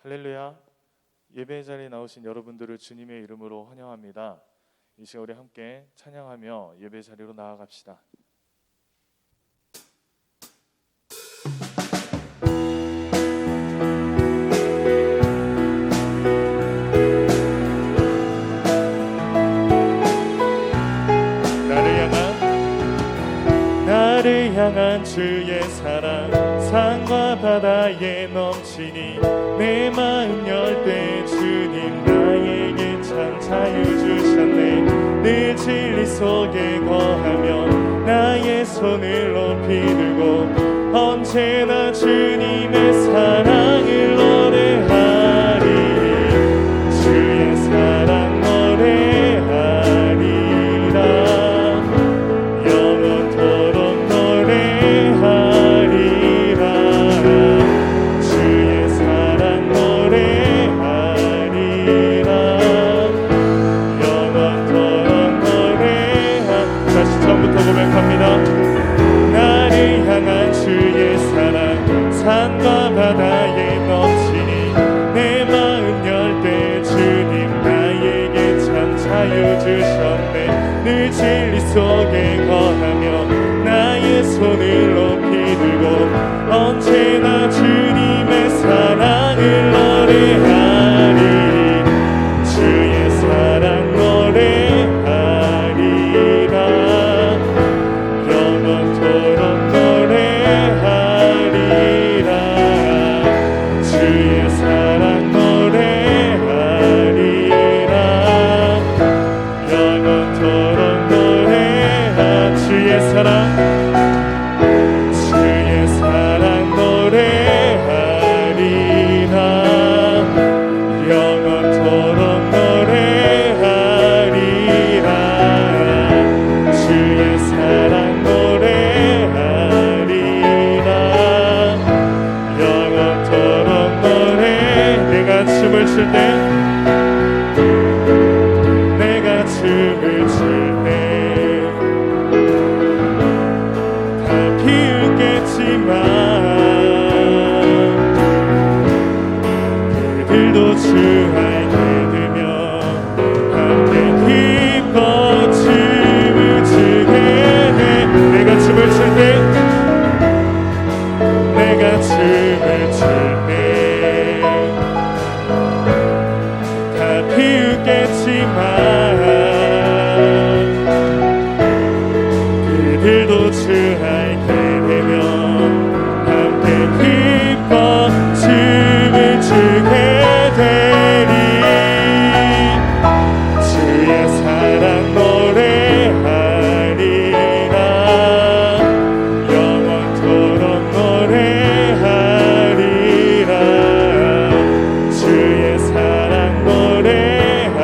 할렐루야. 예배 자리에 나오신 여러분들을 주님의 이름으로 환영합니다. 이 시간 우리 함께 찬양하며 예배 자리로 나아갑시다. 나를 향한 주의 사랑, 산과 바다에 넘치니 내 마음 열 때 주님 나에게 참 자유 주셨네. 늘 진리 속에 거하며 나의 손을 높이 들고 언제나 주님의 사랑을 노래하리. 주의 사랑 노래하리라. 영원토록 노래하리라. 주의 사랑 노래하리라. 영원토록 노래하. 다시 처음부터 고백합니다. 나를 향한 주의 사랑, 산과 바다에 넘치니 내 마음 열 때 주님 나에게 참 자유 주셨네. 늘 진리 속에 거하며 나의 손을 높이 들고 언제나 주님의 사랑을 노래하리. 주의 사랑 노래하리라. 영원토록 노래하리라. 주의 사랑 노래하리라. 영원토록 노래하. 주의 사랑, 주의 사랑 노래하리라. 영원토록 노래하리라. 주의 사랑 노래하리라. 영원토록 노래. 내가 춤을 출 때, 내가 춤을 출 때 다 피우겠지만 그들도 주 알게 되며 함께 기뻐 춤을 추게 돼. 내가 춤을 출 때, 내가 춤을 출 때 다 피우겠지만 그들도 주 알게 되며 함께 기뻐 춤을 추게 되리. 주의 사랑 노래하리라. 영원토록 노래하리라. 주의 사랑 노래하리라.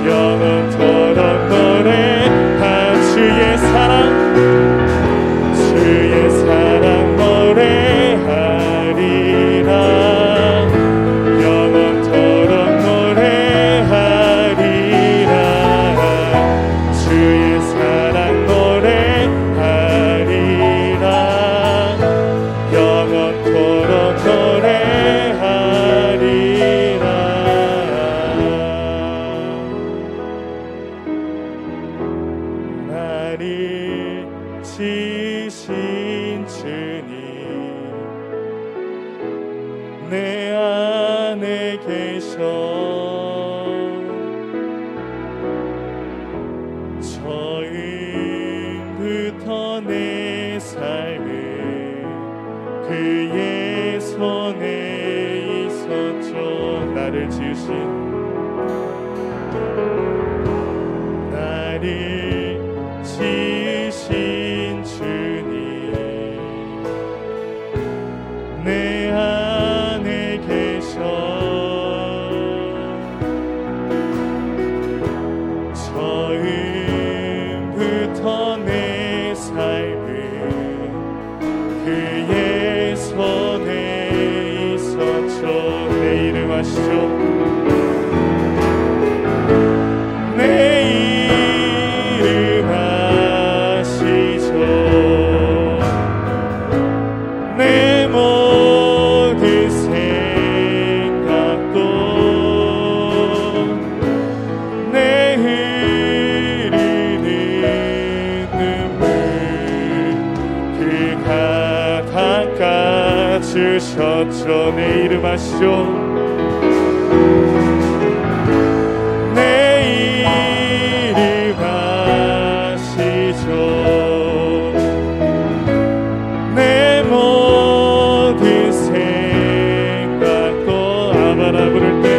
영원토록 노래하. 주의 사랑, 주의 사랑 노래하리라. 영원토록 노래하리라. 주의 사랑 노래하리라. 영원토록 노래하리라. 나를 지으신 주님 내 안에 계셔. 처음부터 내 삶을 그의 손에 있었죠. 나를 지으신, 나를 지으신 주님 내 안에 계셔. 처음부터 내 삶을 그의 손에 있었죠. 내 이름 아시죠? 하셨죠. 내 이름 아시죠? 내 이름 아시죠? 내 모든 생각도 아바라 부를 때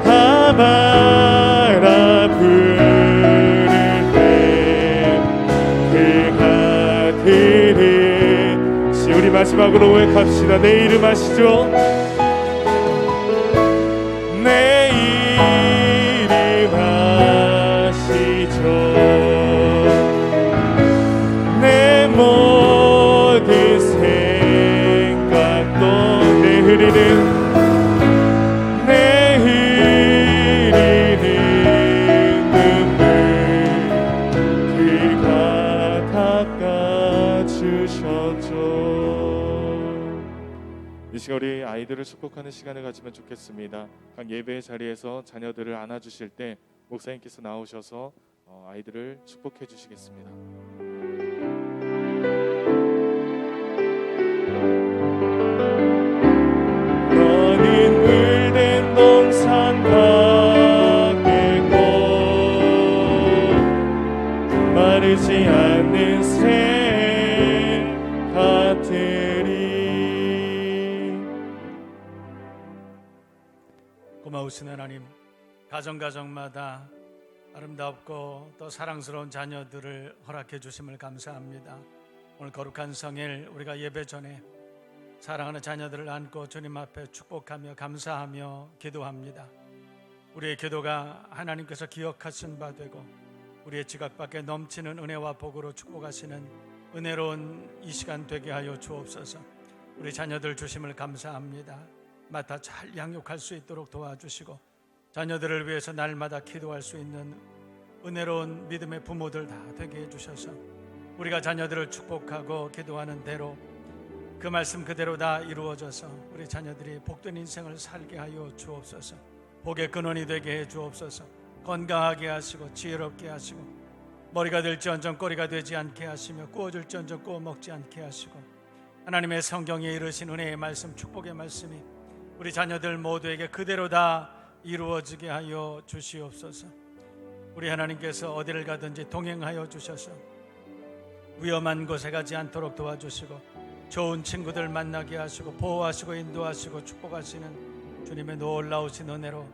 아바라 부를 때 그가 들으. 우리 마지막으로 고백합시다. 내 이름 아시죠? 내 이름 아시죠? 내 모든 생각도 내 흐리는 이 시간 우리 아이들을 축복하는 시간을 가지면 좋겠습니다. 각 예배의 자리에서 자녀들을 안아주실 때 목사님께서 나오셔서 아이들을 축복해 주시겠습니다. 너는 물든 동산 밖에 꽃 마르지 않는 새 같으리. 고마우신 하나님, 가정마다 아름답고 또 사랑스러운 자녀들을 허락해 주심을 감사합니다. 오늘 거룩한 성일 우리가 예배 전에 사랑하는 자녀들을 안고 주님 앞에 축복하며 감사하며 기도합니다. 우리의 기도가 하나님께서 기억하신 바 되고 우리의 지각 밖에 넘치는 은혜와 복으로 축복하시는 은혜로운 이 시간 되게 하여 주옵소서. 우리 자녀들 주심을 감사합니다. 맡아 잘 양육할 수 있도록 도와주시고 자녀들을 위해서 날마다 기도할 수 있는 은혜로운 믿음의 부모들 다 되게 해주셔서 우리가 자녀들을 축복하고 기도하는 대로 그 말씀 그대로 다 이루어져서 우리 자녀들이 복된 인생을 살게 하여 주옵소서. 복의 근원이 되게 해 주옵소서. 건강하게 하시고 지혜롭게 하시고 머리가 될지언정 꼬리가 되지 않게 하시며 구워질지언정 구워 먹지 않게 하시고 하나님의 성경에 이르신 은혜의 말씀 축복의 말씀이 우리 자녀들 모두에게 그대로 다 이루어지게 하여 주시옵소서. 우리 하나님께서 어디를 가든지 동행하여 주셔서 위험한 곳에 가지 않도록 도와주시고 좋은 친구들 만나게 하시고 보호하시고 인도하시고 축복하시는 주님의 놀라우신 은혜로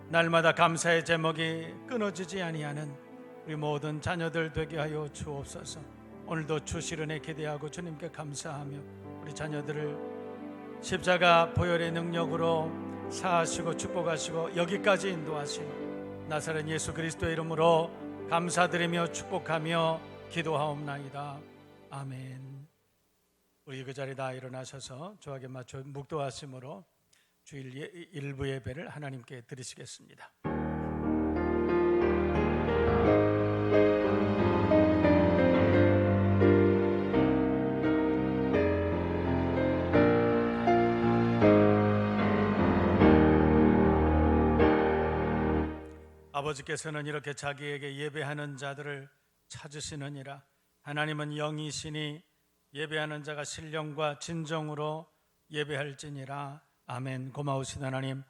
날마다 감사의 제목이 끊어지지 아니하는 우리 모든 자녀들 되게 하여 주옵소서. 오늘도 주실 은혜 기대하고 주님께 감사하며 우리 자녀들을 십자가 보혈의 능력으로 사하시고 축복하시고 여기까지 인도하신 나사렛 예수 그리스도의 이름으로 감사드리며 축복하며 기도하옵나이다. 아멘. 우리 그 자리에 다 일어나셔서 저에게 맞춰 묵도하심으로 주일 일부 예배를 하나님께 드리시겠습니다. 아버지께서는 이렇게 자기에게 예배하는 자들을 찾으시느니라. 하나님은 영이시니 예배하는 자가 신령과 진정으로 예배할지니라. 아멘. 고마우신 하나님,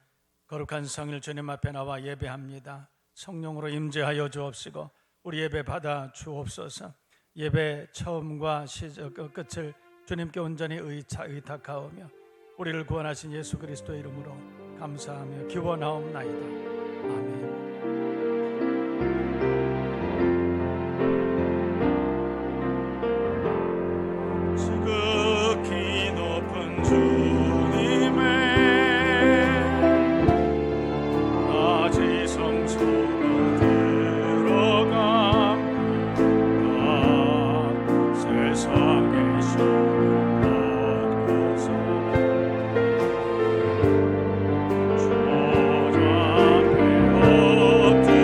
거룩한 성일 주님 앞에 나와 예배합니다. 성령으로 임재하여 주옵시고 우리 예배 받아 주옵소서. 예배 처음과 시작 끝을 주님께 온전히 의탁하오며 우리를 구원하신 예수 그리스도의 이름으로 감사하며 기원하옵나이다. 아멘. 지극히 높은 주님의 낮이 성소로 들어갑니다. 세상의 시를 받고서 주 앞에 엎드려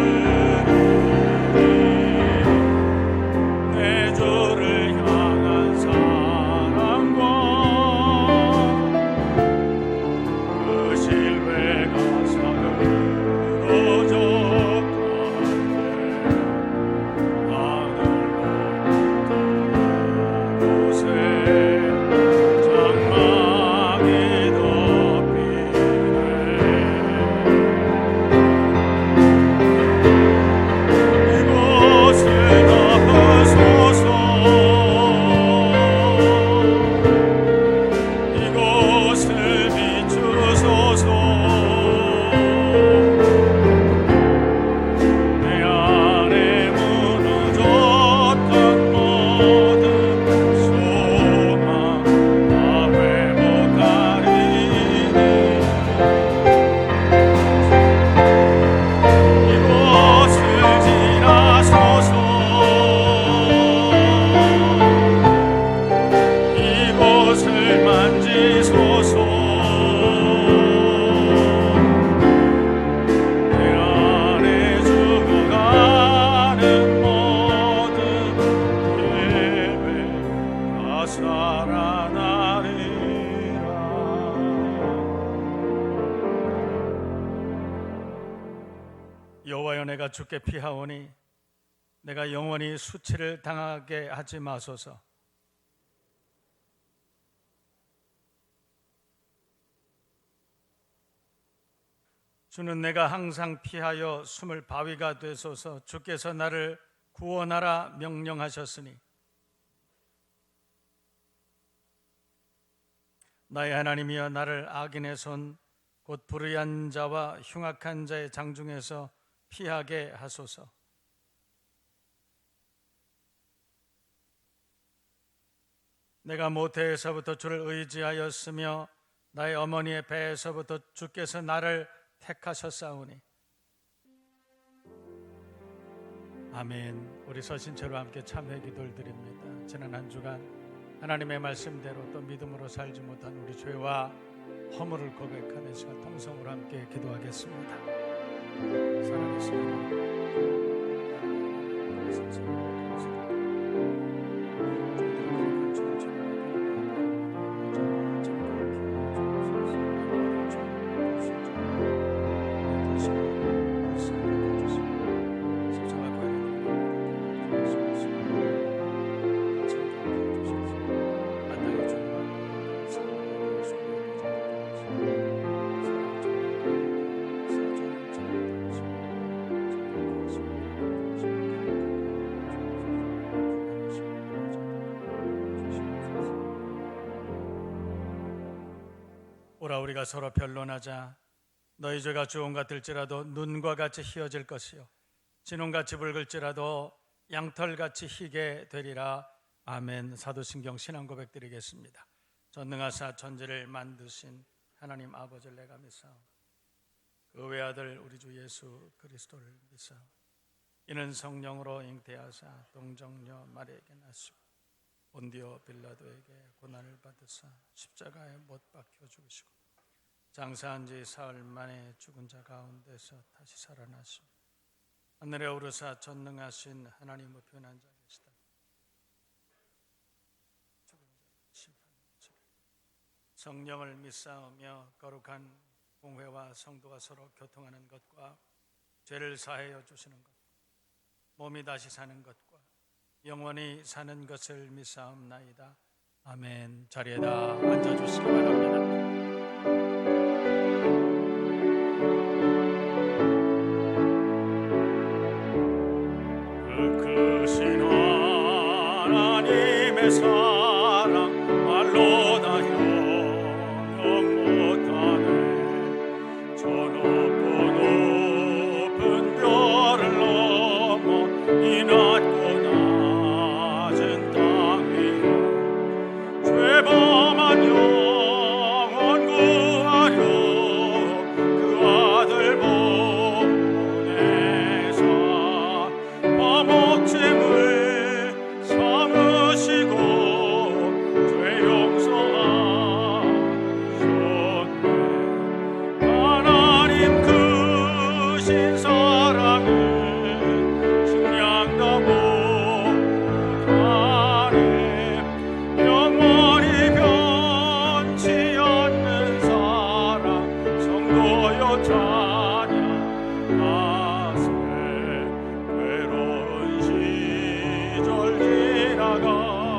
여호와여, 내가 주께 피하오니 내가 영원히 수치를 당하게 하지 마소서. 주는 내가 항상 피하여 숨을 바위가 되소서. 주께서 나를 구원하라 명령하셨으니 나의 하나님이여, 나를 악인의 손 곧 불의한 자와 흉악한 자의 장중에서 피하게 하소서. 내가 모태에서부터 주를 의지하였으며 나의 어머니의 배에서부터 주께서 나를 택하셨사오니. 아멘. 우리 서신 채로 함께 참회 기도를 드립니다. 지난 한 주간 하나님의 말씀대로 또 믿음으로 살지 못한 우리 죄와 허물을 고백하는 시간 통성으로 함께 기도하겠습니다. 오라, 우리가 서로 변론하자. 너희 죄가 주홍 같을지라도 눈과 같이 희어질 것이요 진홍같이 붉을지라도 양털같이 희게 되리라. 아멘. 사도신경 신앙 고백 드리겠습니다. 전능하사 천지를 만드신 하나님 아버지를 내가 믿사오니 그 외아들 우리 주 예수 그리스도를 믿사오니 이는 성령으로 잉태하사 동정녀 마리아에게 나시고 본디오 빌라도에게 고난을 받으사 십자가에 못 박혀 죽으시고 장사한 지 사흘 만에 죽은 자 가운데서 다시 살아나시고 하늘에 오르사 전능하신 하나님의 편한 자 계시다. 죽은 자 심판하시고 성령을 믿사오며 거룩한 공회와 성도가 서로 교통하는 것과 죄를 사하여 주시는 것, 몸이 다시 사는 것과 영원히 사는 것을 믿사옵나이다. 아멘. 자리에다 앉아주시기 바랍니다. 그 크신 하나님의 사랑 말로 다 형용 못하네. 저 높고 높은 별을 넘어 이 낮고 낮은 땅 위에 죄범한 영혼 구하려 그 아들 보내사 화목제물 삼으시고 죄 용서하셨네. 하나님 크신 사랑은 측량도 못하네. 영원히 변치 않는 사랑 성도여 찬양하세. 외로운 시절 지나가고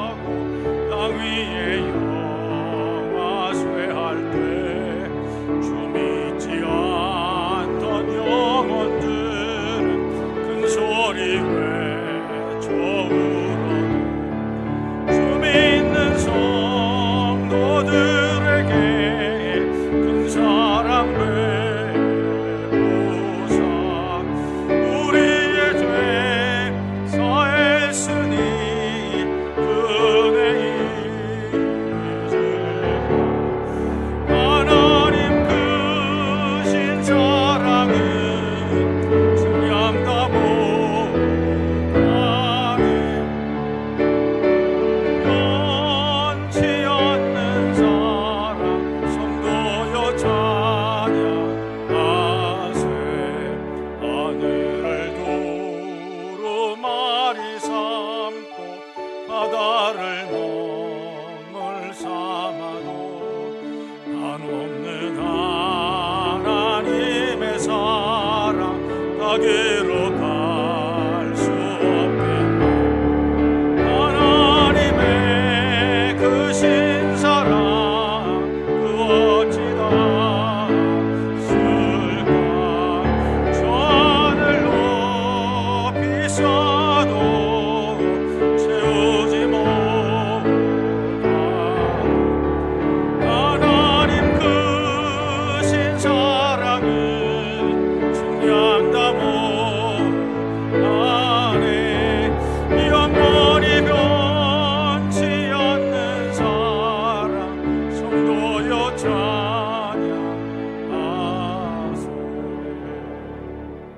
땅 위에 영화 쇠할 때 주 믿지 않던 영혼들은 큰 소리 외쳐 울어도 주 믿는 성도들에게 큰 사랑 베풀어 거기로 갈 수 없겠나. 하나님의 그 신사랑 그 어찌다 쓸까. 저 하늘 높이 써도 채우지 못하. 하나님 그 신사랑이 중량다 못하네. 영원히 변치 않는 사랑 성도여 찬양하소서.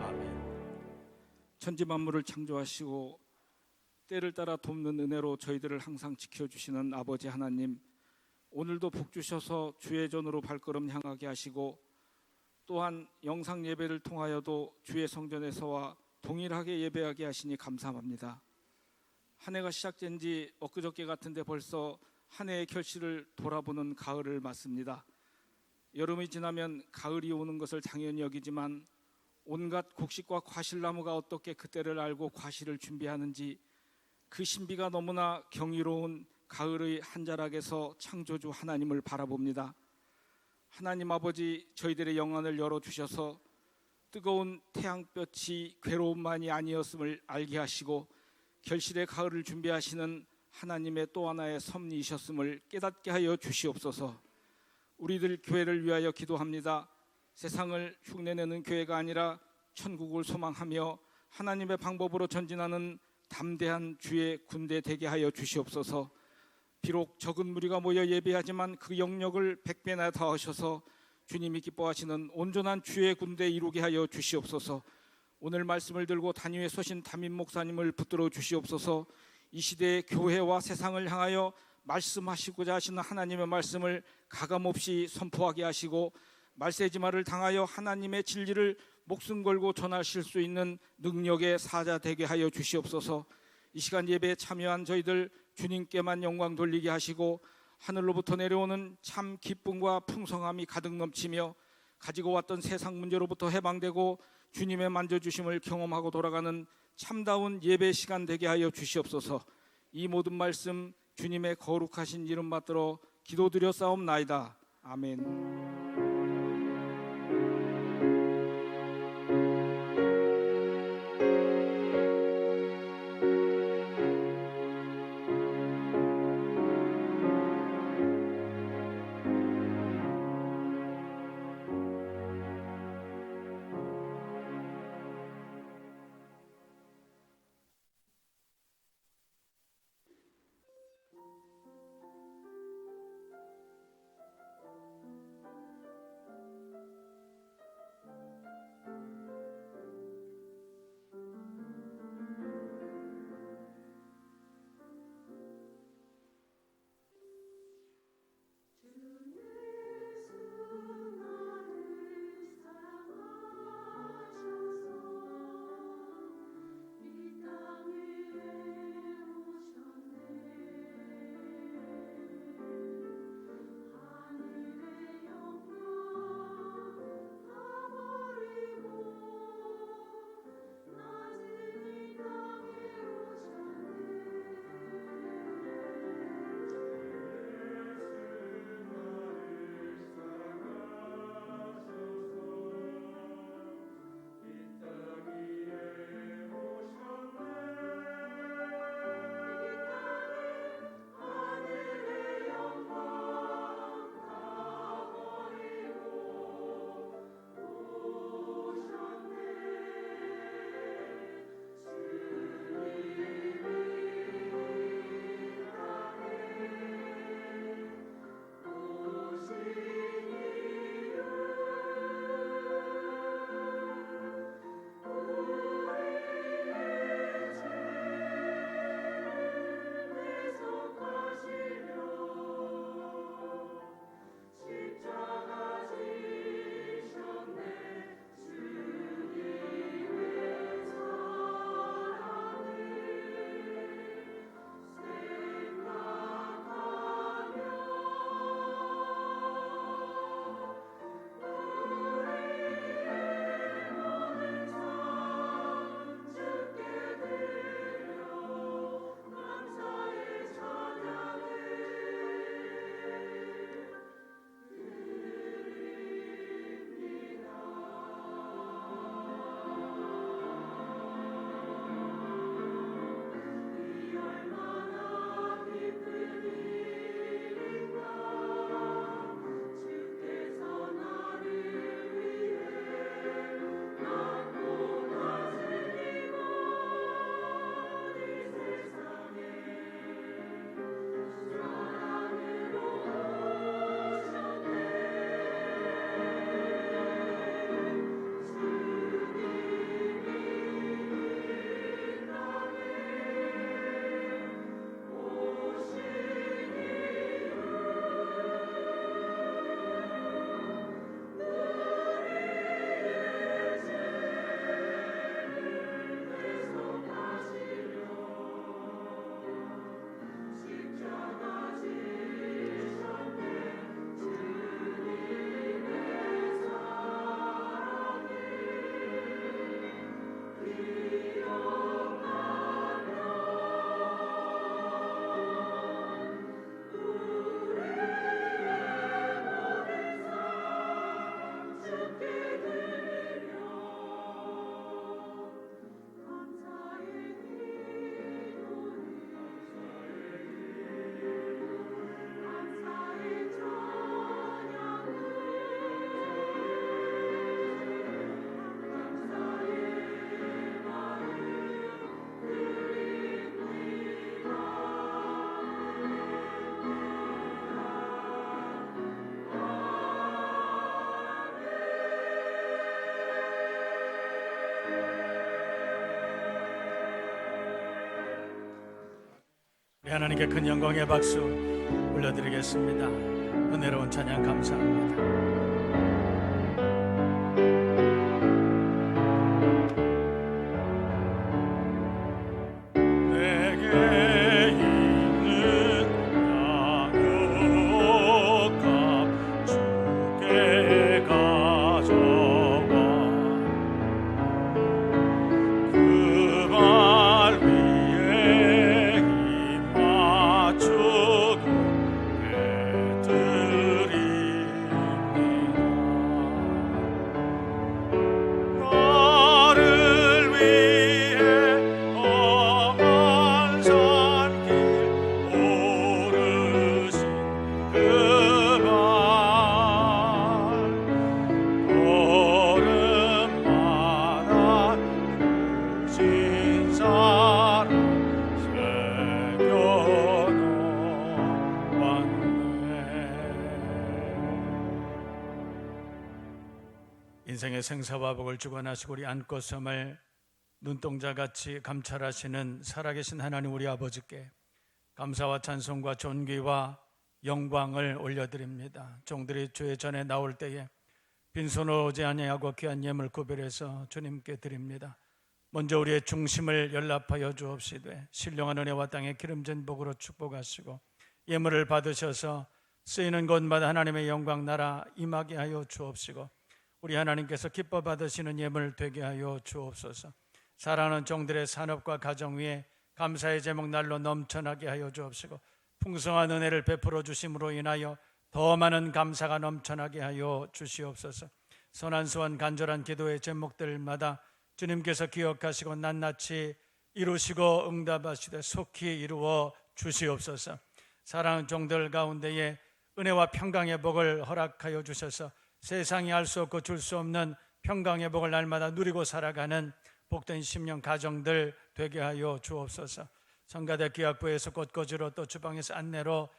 아멘. 천지 만물을 창조하시고 때를 따라 돕는 은혜로 저희들을 항상 지켜주시는 아버지 하나님, 오늘도 복 주셔서 주의 전으로 발걸음 향하게 하시고 또한 영상 예배를 통하여도 주의 성전에서와 동일하게 예배하게 하시니 감사합니다. 한 해가 시작된 지 엊그저께 같은데 벌써 한 해의 결실을 돌아보는 가을을 맞습니다. 여름이 지나면 가을이 오는 것을 당연히 여기지만 온갖 곡식과 과실나무가 어떻게 그때를 알고 과실을 준비하는지 그 신비가 너무나 경이로운 가을의 한자락에서 창조주 하나님을 바라봅니다. 하나님 아버지, 저희들의 영안을 열어주셔서 뜨거운 태양볕이 괴로움만이 아니었음을 알게 하시고 결실의 가을을 준비하시는 하나님의 또 하나의 섭리이셨음을 깨닫게 하여 주시옵소서. 우리들 교회를 위하여 기도합니다. 세상을 흉내내는 교회가 아니라 천국을 소망하며 하나님의 방법으로 전진하는 담대한 주의 군대 되게 하여 주시옵소서. 비록 적은 무리가 모여 예배하지만 그 영역을 100배나 더하셔서 주님이 기뻐하시는 온전한 주의 군대 이루게 하여 주시옵소서. 오늘 말씀을 들고 단위에 서신 담임 목사님을 붙들어 주시옵소서. 이 시대의 교회와 세상을 향하여 말씀하시고자 하시는 하나님의 말씀을 가감없이 선포하게 하시고 말세지마를 당하여 하나님의 진리를 목숨 걸고 전하실 수 있는 능력의 사자 되게 하여 주시옵소서. 이 시간 예배에 참여한 저희들 주님께만 영광 돌리게 하시고 하늘로부터 내려오는 참 기쁨과 풍성함이 가득 넘치며 가지고 왔던 세상 문제로부터 해방되고 주님의 만져주심을 경험하고 돌아가는 참다운 예배 시간 되게 하여 주시옵소서. 이 모든 말씀 주님의 거룩하신 이름 받들어 기도드려 싸움나이다. 아멘. 우리 하나님께 큰 영광의 박수 올려드리겠습니다. 은혜로운 찬양 감사합니다. 인생의 생사와 복을 주관하시고 우리 안고 섬을 눈동자같이 감찰하시는 살아계신 하나님 우리 아버지께 감사와 찬송과 존귀와 영광을 올려드립니다. 종들이 주의 전에 나올 때에 빈손으로 오지 아니하고 귀한 예물 구별해서 주님께 드립니다. 먼저 우리의 중심을 연락하여 주옵시되 신령한 은혜와 땅의 기름진 복으로 축복하시고 예물을 받으셔서 쓰이는 곳마다 하나님의 영광 나라 임하게 하여 주옵시고 우리 하나님께서 기뻐 받으시는 예물 되게 하여 주옵소서. 사랑하는 종들의 산업과 가정 위에 감사의 제목 날로 넘쳐나게 하여 주옵시고 풍성한 은혜를 베풀어 주심으로 인하여 더 많은 감사가 넘쳐나게 하여 주시옵소서. 선한 소원 간절한 기도의 제목들마다 주님께서 기억하시고 낱낱이 이루시고 응답하시되 속히 이루어 주시옵소서. 사랑하는 종들 가운데에 은혜와 평강의 복을 허락하여 주셔서 세상이 알 수 없고 줄 수 없는 평강의 복을 날마다 누리고 살아가는 복된 10년 가정들 되게 하여 주옵소서. 성가대 기학부에서 곳곳으로 또 주방에서 안내로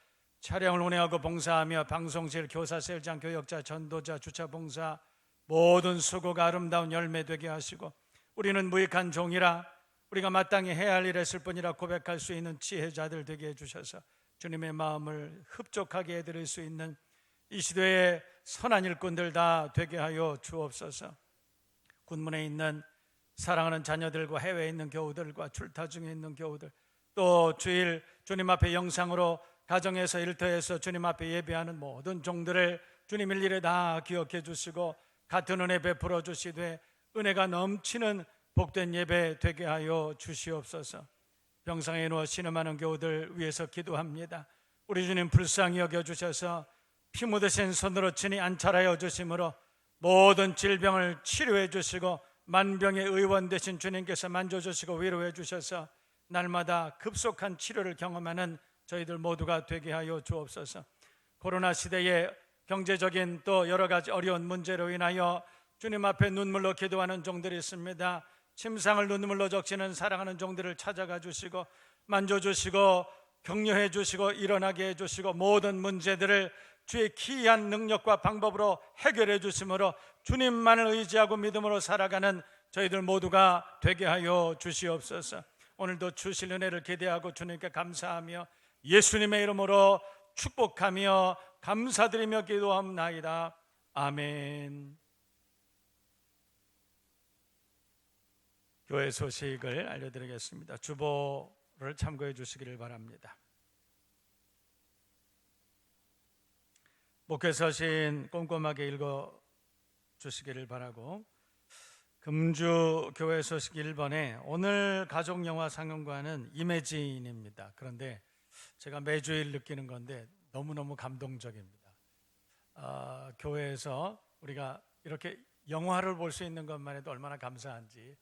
차량을 운행하고 봉사하며 방송실, 교사, 셀장, 교역자, 전도자, 주차 봉사 모든 수고가 아름다운 열매 되게 하시고 우리는 무익한 종이라 우리가 마땅히 해야 할 일 했을 뿐이라 고백할 수 있는 지혜자들 되게 해주셔서 주님의 마음을 흡족하게 해드릴 수 있는 이 시대의 선한 일꾼들 다 되게 하여 주옵소서. 군문에 있는 사랑하는 자녀들과 해외에 있는 교우들과 출타 중에 있는 교우들 또 주일 주님 앞에 영상으로 가정에서 일터에서 주님 앞에 예배하는 모든 종들을 주님 일일에 다 기억해 주시고 같은 은혜 베풀어 주시되 은혜가 넘치는 복된 예배 되게 하여 주시옵소서. 병상에 누워 신음하는 교우들 위해서 기도합니다. 우리 주님 불쌍히 여겨주셔서 피 묻으신 손으로 친히 안찰하여 주심으로 모든 질병을 치료해 주시고 만병의 의원 되신 주님께서 만져주시고 위로해 주셔서 날마다 급속한 치료를 경험하는 저희들 모두가 되게 하여 주옵소서. 코로나 시대에 경제적인 또 여러 가지 어려운 문제로 인하여 주님 앞에 눈물로 기도하는 종들이 있습니다. 침상을 눈물로 적시는 사랑하는 종들을 찾아가 주시고 만져주시고 격려해 주시고 일어나게 해주시고 모든 문제들을 주의 기이한 능력과 방법으로 해결해 주심으로 주님만을 의지하고 믿음으로 살아가는 저희들 모두가 되게 하여 주시옵소서. 오늘도 주실 은혜를 기대하고 주님께 감사하며 예수님의 이름으로 축복하며 감사드리며 기도합나이다. 아멘. 교회 소식을 알려드리겠습니다. 주보를 참고해 주시기를 바랍니다. 목회서신 꼼꼼하게 읽어 주시기를 바라고 금주 교회 소식 1번에 오늘 가족영화 상영관은 이매진입니다. 그런데 제가 매주일 느끼는 건데 너무너무 감동적입니다. 교회에서 우리가 이렇게 영화를 볼 수 있는 것만 해도 얼마나 감사한지.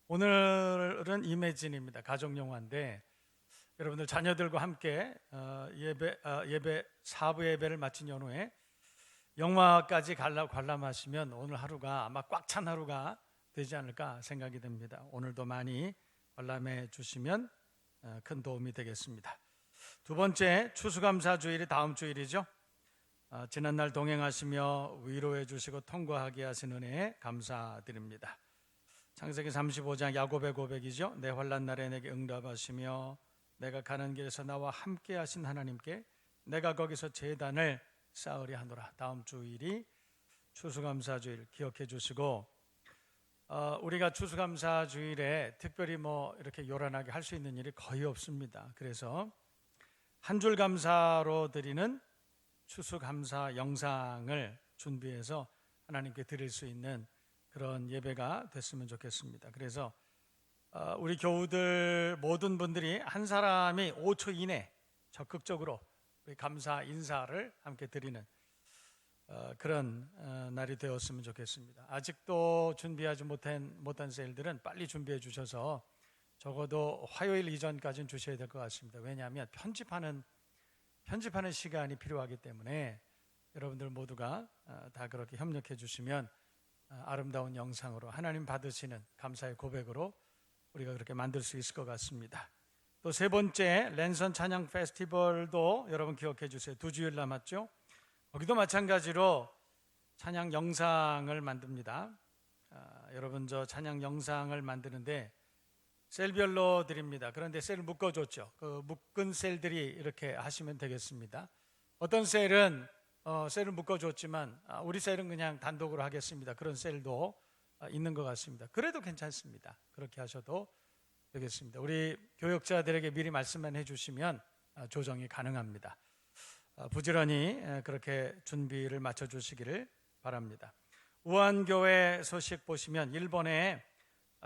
오늘은 이매진입니다. 가족영화인데 여러분들 자녀들과 함께 예배 4부 예배를 마친 연후에 영화까지 관람하시면 오늘 하루가 아마 꽉 찬 하루가 되지 않을까 생각이 됩니다. 오늘도 많이 관람해 주시면 큰 도움이 되겠습니다. 두 번째 추수감사 주일이 다음 주일이죠. 지난날 동행하시며 위로해 주시고 통과하게 하신 은혜에 감사드립니다. 창세기 35장 야곱의 고백이죠. 내 환난 날에 내게 응답하시며 내가 가는 길에서 나와 함께 하신 하나님께 내가 거기서 제단을 쌓으리 하노라. 다음 주일이 추수감사주일 기억해 주시고, 우리가 추수감사주일에 특별히 뭐 이렇게 요란하게 할 수 있는 일이 거의 없습니다. 그래서 한 줄 감사로 드리는 추수감사 영상을 준비해서 하나님께 드릴 수 있는 그런 예배가 됐으면 좋겠습니다. 그래서 우리 교우들 모든 분들이 한 사람이 5초 이내 적극적으로 우리 감사 인사를 함께 드리는 그런 날이 되었으면 좋겠습니다. 아직도 준비하지 못한 셀들은 빨리 준비해 주셔서 적어도 화요일 이전까지는 주셔야 될 것 같습니다. 왜냐하면 편집하는 시간이 필요하기 때문에 여러분들 모두가 다 그렇게 협력해 주시면 아름다운 영상으로 하나님 받으시는 감사의 고백으로 우리가 그렇게 만들 수 있을 것 같습니다. 또 세 번째 랜선 찬양 페스티벌도 여러분 기억해 주세요. 2주일 남았죠. 거기도 마찬가지로 찬양 영상을 만듭니다. 여러분 저 찬양 영상을 만드는데 셀별로 드립니다. 그런데 셀을 묶어줬죠. 그 묶은 셀들이 이렇게 하시면 되겠습니다. 어떤 셀은 셀을 묶어줬지만 우리 셀은 그냥 단독으로 하겠습니다. 그런 셀도 있는 것 같습니다. 그래도 괜찮습니다. 그렇게 하셔도 되겠습니다. 우리 교역자들에게 미리 말씀만 해주시면 조정이 가능합니다. 부지런히 그렇게 준비를 맞춰주시기를 바랍니다. 우한교회 소식 보시면 일본에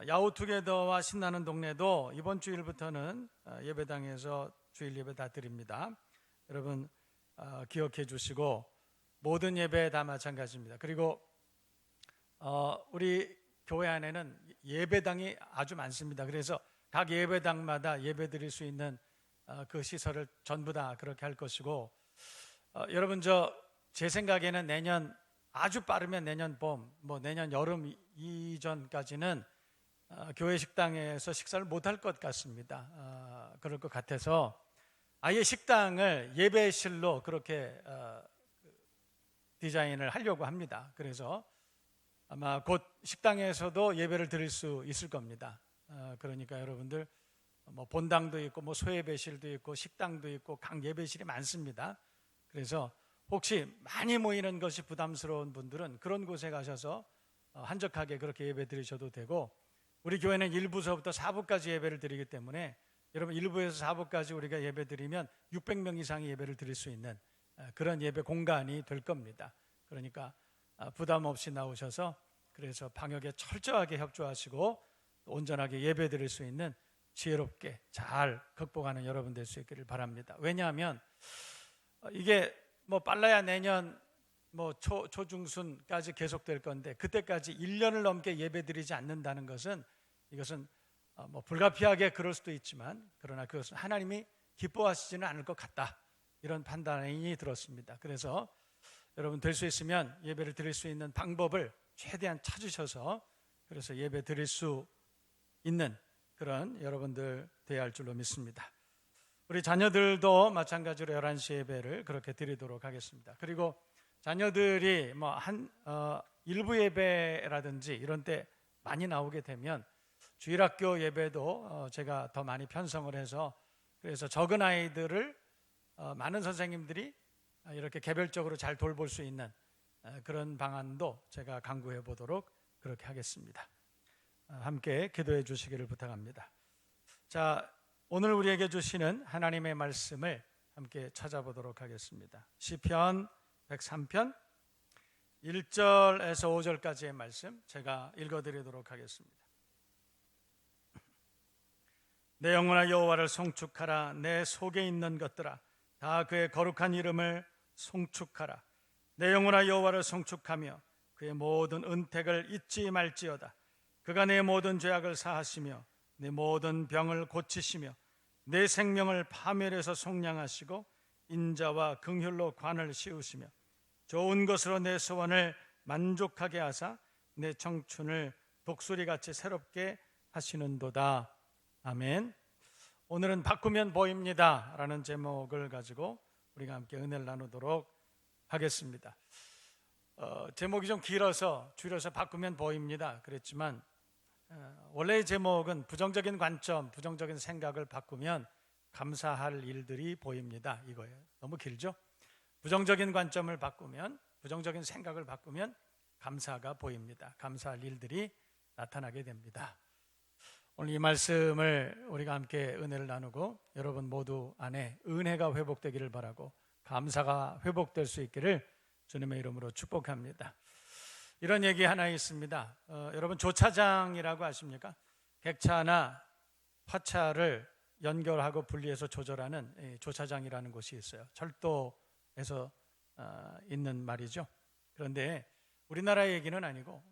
야후투게더와 신나는 동네도 이번 주일부터는 예배당에서 주일 예배 다 드립니다. 여러분 기억해 주시고 모든 예배 다 마찬가지입니다. 그리고 우리 교회 안에는 예배당이 아주 많습니다. 그래서 각 예배당마다 예배 드릴 수 있는 그 시설을 전부 다 그렇게 할 것이고, 여러분 제 생각에는 내년 아주 빠르면 내년 봄, 내년 여름 이전까지는 교회 식당에서 식사를 못할 것 같습니다. 그럴 것 같아서 아예 식당을 예배실로 그렇게 디자인을 하려고 합니다. 그래서 아마 곧 식당에서도 예배를 드릴 수 있을 겁니다. 그러니까 여러분들 본당도 있고 소예배실도 있고 식당도 있고 각 예배실이 많습니다. 그래서 혹시 많이 모이는 것이 부담스러운 분들은 그런 곳에 가셔서 한적하게 그렇게 예배 드리셔도 되고, 우리 교회는 1부서부터 4부까지 예배를 드리기 때문에 여러분 1부에서 4부까지 우리가 예배 드리면 600명 이상의 예배를 드릴 수 있는 그런 예배 공간이 될 겁니다. 그러니까 부담 없이 나오셔서 그래서 방역에 철저하게 협조하시고 온전하게 예배 드릴 수 있는 지혜롭게 잘 극복하는 여러분 될 수 있기를 바랍니다. 왜냐하면 이게 빨라야 내년 초중순까지 계속될 건데 그때까지 1년을 넘게 예배 드리지 않는다는 것은 이것은 불가피하게 그럴 수도 있지만 그러나 그것은 하나님이 기뻐하시지는 않을 것 같다, 이런 판단이 들었습니다. 그래서 여러분 될 수 있으면 예배를 드릴 수 있는 방법을 최대한 찾으셔서 그래서 예배 드릴 수 있는 그런 여러분들 되어야 할 줄로 믿습니다. 우리 자녀들도 마찬가지로 11시 예배를 그렇게 드리도록 하겠습니다. 그리고 자녀들이 일부 예배라든지 이런 때 많이 나오게 되면 주일학교 예배도 제가 더 많이 편성을 해서 그래서 적은 아이들을 많은 선생님들이 이렇게 개별적으로 잘 돌볼 수 있는 그런 방안도 제가 강구해 보도록 그렇게 하겠습니다. 함께 기도해 주시기를 부탁합니다. 자, 오늘 우리에게 주시는 하나님의 말씀을 함께 찾아보도록 하겠습니다. 시편 103편 1절에서 5절까지의 말씀 제가 읽어드리도록 하겠습니다. 내 영혼아 여호와를 송축하라. 내 속에 있는 것들아 다 그의 거룩한 이름을 송축하라. 내 영혼아 여호와를 송축하며 그의 모든 은택을 잊지 말지어다. 그가 내 모든 죄악을 사하시며 내 모든 병을 고치시며 내 생명을 파멸해서 속량하시고 인자와 긍휼로 관을 씌우시며 좋은 것으로 내 소원을 만족하게 하사 내 청춘을 독수리같이 새롭게 하시는도다. 아멘. 오늘은 바꾸면 보입니다 라는 제목을 가지고 우리가 함께 은혜를 나누도록 하겠습니다. 제목이 좀 길어서 줄여서 바꾸면 보입니다 그랬지만 원래의 제목은 부정적인 관점, 부정적인 생각을 바꾸면 감사할 일들이 보입니다. 이거예요. 너무 길죠? 부정적인 관점을 바꾸면, 부정적인 생각을 바꾸면 감사가 보입니다. 감사할 일들이 나타나게 됩니다. 오늘 이 말씀을 우리가 함께 은혜를 나누고 여러분 모두 안에 은혜가 회복되기를 바라고 감사가 회복될 수 있기를 주님의 이름으로 축복합니다. 이런 얘기 하나 있습니다. 여러분 조차장이라고 아십니까? 객차나 화차를 연결하고 분리해서 조절하는 조차장이라는 곳이 있어요. 철도에서 있는 말이죠. 그런데 우리나라 얘기는 아니고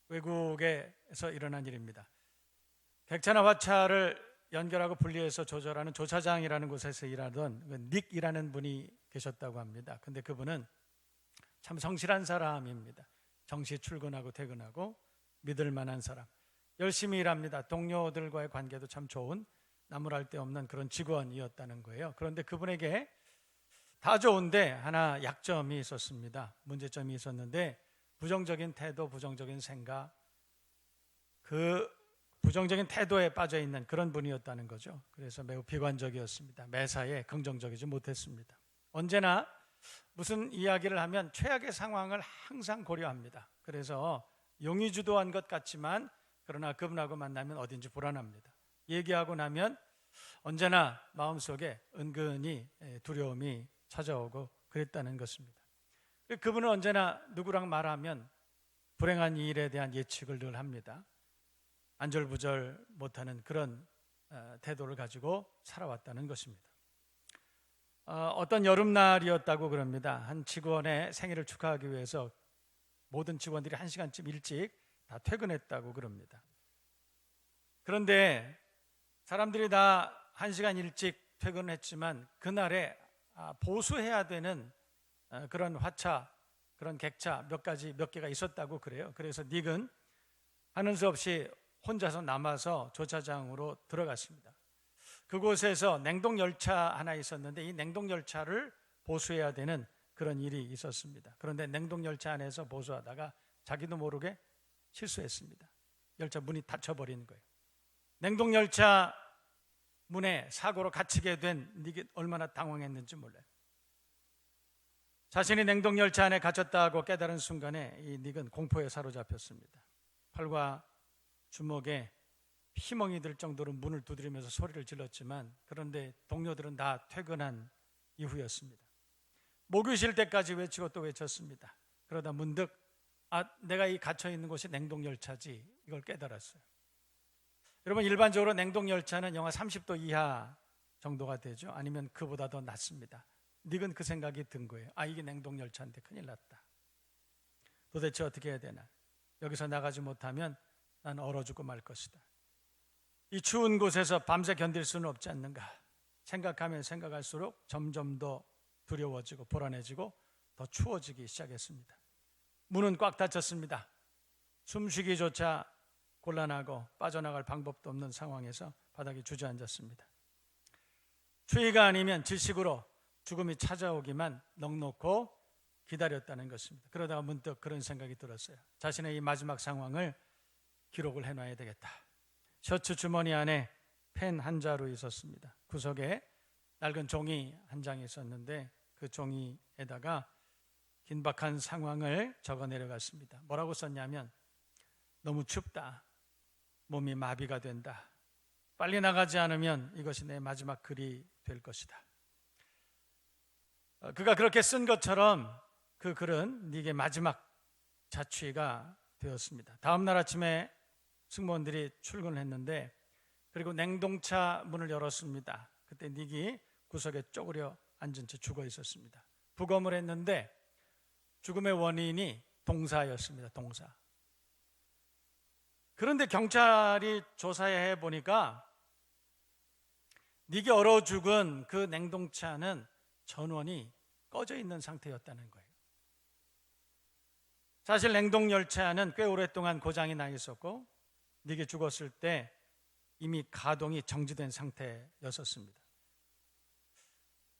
외국에서 일어난 일입니다. 객차나 화차를 연결하고 분리해서 조절하는 조차장이라는 곳에서 일하던 닉이라는 분이 계셨다고 합니다. 근데 그분은 참 성실한 사람입니다. 정시 출근하고 퇴근하고 믿을 만한 사람, 열심히 일합니다. 동료들과의 관계도 참 좋은 나무랄 데 없는 그런 직원이었다는 거예요. 그런데 그분에게 다 좋은데 하나 약점이 있었습니다. 문제점이 있었는데 부정적인 태도, 부정적인 생각, 그 부정적인 태도에 빠져 있는 그런 분이었다는 거죠. 그래서 매우 비관적이었습니다. 매사에 긍정적이지 못했습니다. 언제나 무슨 이야기를 하면 최악의 상황을 항상 고려합니다. 그래서 용이 주도한 것 같지만 그러나 그분하고 만나면 어딘지 불안합니다. 얘기하고 나면 언제나 마음속에 은근히 두려움이 찾아오고 그랬다는 것입니다. 그분은 언제나 누구랑 말하면 불행한 일에 대한 예측을 늘 합니다. 안절부절 못하는 그런 태도를 가지고 살아왔다는 것입니다. 어떤 여름날이었다고 그럽니다. 한 직원의 생일을 축하하기 위해서 모든 직원들이 1시간쯤 일찍 다 퇴근했다고 그럽니다. 그런데 사람들이 다 1시간 일찍 퇴근했지만 그날에 보수해야 되는 그런 화차, 그런 객차 몇 개가 있었다고 그래요. 그래서 닉은 하는 수 없이 혼자서 남아서 조차장으로 들어갔습니다. 그곳에서 냉동열차 하나 있었는데 이 냉동열차를 보수해야 되는 그런 일이 있었습니다. 그런데 냉동열차 안에서 보수하다가 자기도 모르게 실수했습니다. 열차 문이 닫혀버린 거예요. 냉동열차 문에 사고로 갇히게 된 닉이 얼마나 당황했는지 몰라요. 자신이 냉동열차 안에 갇혔다고 깨달은 순간에 이 닉은 공포에 사로잡혔습니다. 팔과 주먹에 피멍이 들 정도로 문을 두드리면서 소리를 질렀지만 그런데 동료들은 다 퇴근한 이후였습니다. 목이 쉴 때까지 외치고 또 외쳤습니다. 그러다 문득 내가 이 갇혀있는 곳이 냉동열차지 이걸 깨달았어요. 여러분 일반적으로 냉동열차는 영하 30도 이하 정도가 되죠. 아니면 그보다 더 낮습니다. 닉은 그 생각이 든 거예요. 이게 냉동열차인데 큰일 났다. 도대체 어떻게 해야 되나. 여기서 나가지 못하면 난 얼어 죽고 말 것이다. 이 추운 곳에서 밤새 견딜 수는 없지 않는가. 생각하면 생각할수록 점점 더 두려워지고 불안해지고 더 추워지기 시작했습니다. 문은 꽉 닫혔습니다. 숨쉬기조차 곤란하고 빠져나갈 방법도 없는 상황에서 바닥에 주저앉았습니다. 추위가 아니면 질식으로 죽음이 찾아오기만 넉넉고 기다렸다는 것입니다. 그러다가 문득 그런 생각이 들었어요. 자신의 이 마지막 상황을 기록을 해놔야 되겠다. 셔츠 주머니 안에 펜 한 자루 있었습니다. 구석에 낡은 종이 한 장이 있었는데 그 종이에다가 긴박한 상황을 적어 내려갔습니다. 뭐라고 썼냐면 너무 춥다. 몸이 마비가 된다. 빨리 나가지 않으면 이것이 내 마지막 글이 될 것이다. 그가 그렇게 쓴 것처럼 그 글은 닉의 마지막 자취가 되었습니다. 다음 날 아침에 승무원들이 출근을 했는데 그리고 냉동차 문을 열었습니다. 그때 닉이 구석에 쪼그려 앉은 채 죽어 있었습니다. 부검을 했는데 죽음의 원인이 동사였습니다. 동사. 그런데 경찰이 조사해 보니까 닉이 얼어 죽은 그 냉동차는 전원이 꺼져 있는 상태였다는 거예요. 사실 냉동열차는 꽤 오랫동안 고장이 나 있었고 닉이 죽었을 때 이미 가동이 정지된 상태였었습니다.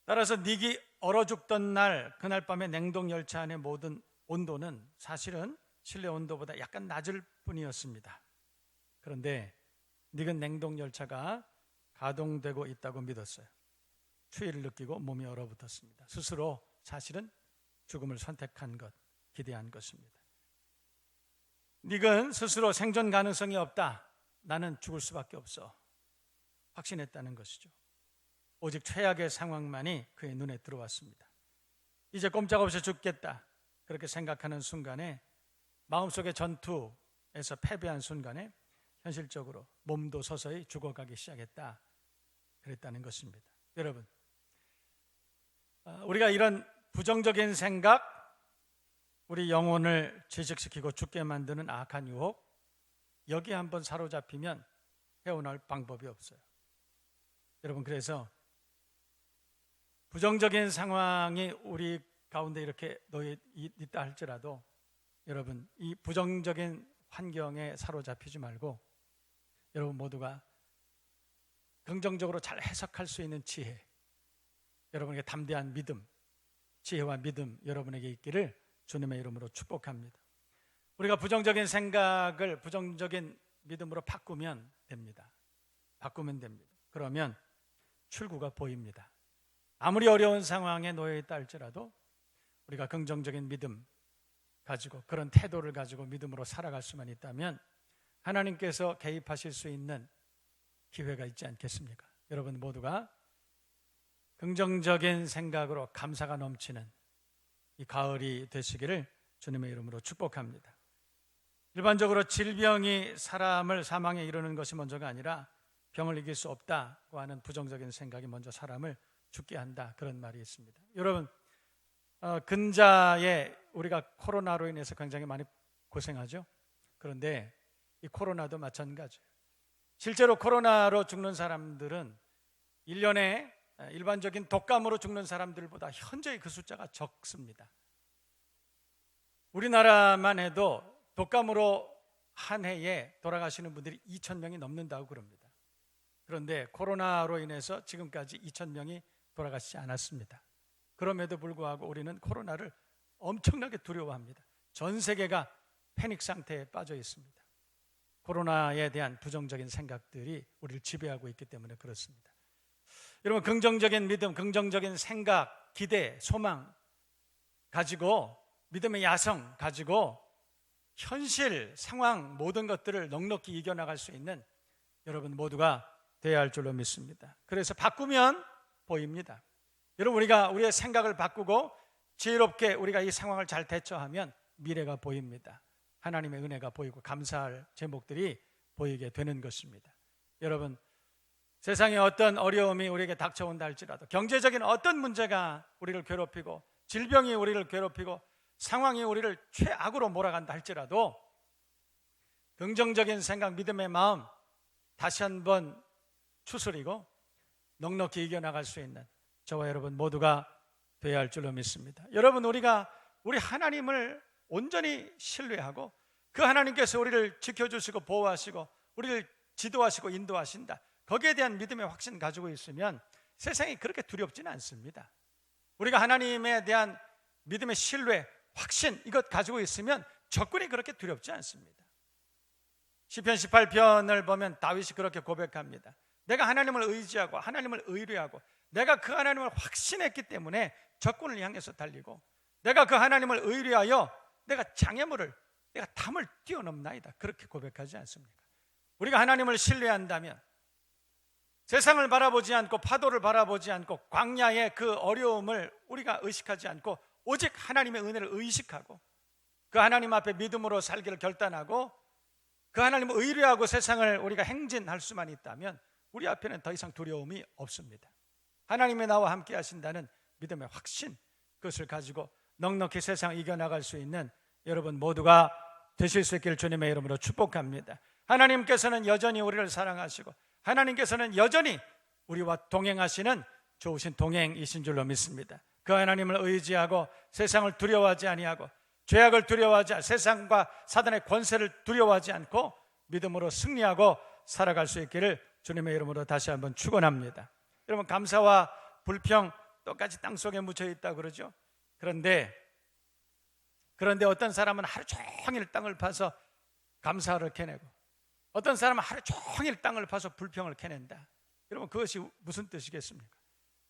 따라서 닉이 얼어 죽던 날, 그날 밤에 냉동열차 안의 모든 온도는 사실은 실내 온도보다 약간 낮을 뿐이었습니다. 그런데 닉은 냉동 열차가 가동되고 있다고 믿었어요. 추위를 느끼고 몸이 얼어붙었습니다. 스스로 사실은 죽음을 선택한 것, 기대한 것입니다. 닉은 스스로 생존 가능성이 없다, 나는 죽을 수밖에 없어 확신했다는 것이죠. 오직 최악의 상황만이 그의 눈에 들어왔습니다. 이제 꼼짝없이 죽겠다 그렇게 생각하는 순간에, 마음속의 전투에서 패배한 순간에 현실적으로 몸도 서서히 죽어가기 시작했다 그랬다는 것입니다. 여러분, 우리가 이런 부정적인 생각, 우리 영혼을 질식시키고 죽게 만드는 악한 유혹, 여기에 한번 사로잡히면 헤어나올 방법이 없어요. 여러분, 그래서 부정적인 상황이 우리 가운데 이렇게 놓여 있다 할지라도 여러분, 이 부정적인 환경에 사로잡히지 말고 여러분 모두가 긍정적으로 잘 해석할 수 있는 지혜, 여러분에게 담대한 믿음, 지혜와 믿음 여러분에게 있기를 주님의 이름으로 축복합니다. 우리가 부정적인 생각을 부정적인 믿음으로 바꾸면 됩니다. 바꾸면 됩니다. 그러면 출구가 보입니다. 아무리 어려운 상황에 놓여 있다 할지라도 우리가 긍정적인 믿음 가지고, 그런 태도를 가지고 믿음으로 살아갈 수만 있다면 하나님께서 개입하실 수 있는 기회가 있지 않겠습니까? 여러분 모두가 긍정적인 생각으로 감사가 넘치는 이 가을이 되시기를 주님의 이름으로 축복합니다. 일반적으로 질병이 사람을 사망에 이르는 것이 먼저가 아니라 병을 이길 수 없다고 하는 부정적인 생각이 먼저 사람을 죽게 한다, 그런 말이 있습니다. 여러분, 근자에 우리가 코로나로 인해서 굉장히 많이 고생하죠. 그런데 이 코로나도 마찬가지예요. 실제로 코로나로 죽는 사람들은 1년에 일반적인 독감으로 죽는 사람들보다 현저히 그 숫자가 적습니다. 우리나라만 해도 독감으로 한 해에 돌아가시는 분들이 2,000명이 넘는다고 그럽니다. 그런데 코로나로 인해서 지금까지 2,000명이 돌아가시지 않았습니다. 그럼에도 불구하고 우리는 코로나를 엄청나게 두려워합니다. 전 세계가 패닉 상태에 빠져 있습니다. 코로나에 대한 부정적인 생각들이 우리를 지배하고 있기 때문에 그렇습니다. 여러분, 긍정적인 믿음, 긍정적인 생각, 기대, 소망 가지고, 믿음의 야성 가지고 현실, 상황 모든 것들을 넉넉히 이겨나갈 수 있는 여러분 모두가 되어야 할 줄로 믿습니다. 그래서 바꾸면 보입니다. 여러분, 우리가 우리의 생각을 바꾸고 지혜롭게 우리가 이 상황을 잘 대처하면 미래가 보입니다. 하나님의 은혜가 보이고 감사할 제목들이 보이게 되는 것입니다. 여러분, 세상에 어떤 어려움이 우리에게 닥쳐온다 할지라도, 경제적인 어떤 문제가 우리를 괴롭히고 질병이 우리를 괴롭히고 상황이 우리를 최악으로 몰아간다 할지라도 긍정적인 생각, 믿음의 마음 다시 한번 추스리고 넉넉히 이겨나갈 수 있는 저와 여러분 모두가 되어야 할 줄로 믿습니다. 여러분, 우리가 우리 하나님을 온전히 신뢰하고 그 하나님께서 우리를 지켜주시고 보호하시고 우리를 지도하시고 인도하신다, 거기에 대한 믿음의 확신 가지고 있으면 세상이 그렇게 두렵지는 않습니다. 우리가 하나님에 대한 믿음의 신뢰, 확신, 이것 가지고 있으면 적군이 그렇게 두렵지 않습니다. 시편 18편을 보면 다윗이 그렇게 고백합니다. 내가 하나님을 의지하고 하나님을 의뢰하고 내가 그 하나님을 확신했기 때문에 적군을 향해서 달리고, 내가 그 하나님을 의뢰하여 내가 장애물을, 내가 담을 뛰어넘나이다, 그렇게 고백하지 않습니까? 우리가 하나님을 신뢰한다면 세상을 바라보지 않고 파도를 바라보지 않고 광야의 그 어려움을 우리가 의식하지 않고 오직 하나님의 은혜를 의식하고 그 하나님 앞에 믿음으로 살기를 결단하고 그 하나님을 의뢰하고 세상을 우리가 행진할 수만 있다면 우리 앞에는 더 이상 두려움이 없습니다. 하나님의 나와 함께 하신다는 믿음의 확신, 그것을 가지고 넉넉히 세상을 이겨나갈 수 있는 여러분 모두가 되실 수 있기를 주님의 이름으로 축복합니다. 하나님께서는 여전히 우리를 사랑하시고 하나님께서는 여전히 우리와 동행하시는 좋으신 동행이신 줄로 믿습니다. 그 하나님을 의지하고 세상을 두려워하지 아니하고 죄악을 두려워하지 않고 세상과 사단의 권세를 두려워하지 않고 믿음으로 승리하고 살아갈 수 있기를 주님의 이름으로 다시 한번 축원합니다. 여러분, 감사와 불평 똑같이 땅속에 묻혀 있다고 그러죠. 그런데 어떤 사람은 하루 종일 땅을 파서 감사를 캐내고 어떤 사람은 하루 종일 땅을 파서 불평을 캐낸다. 여러분, 그것이 무슨 뜻이겠습니까?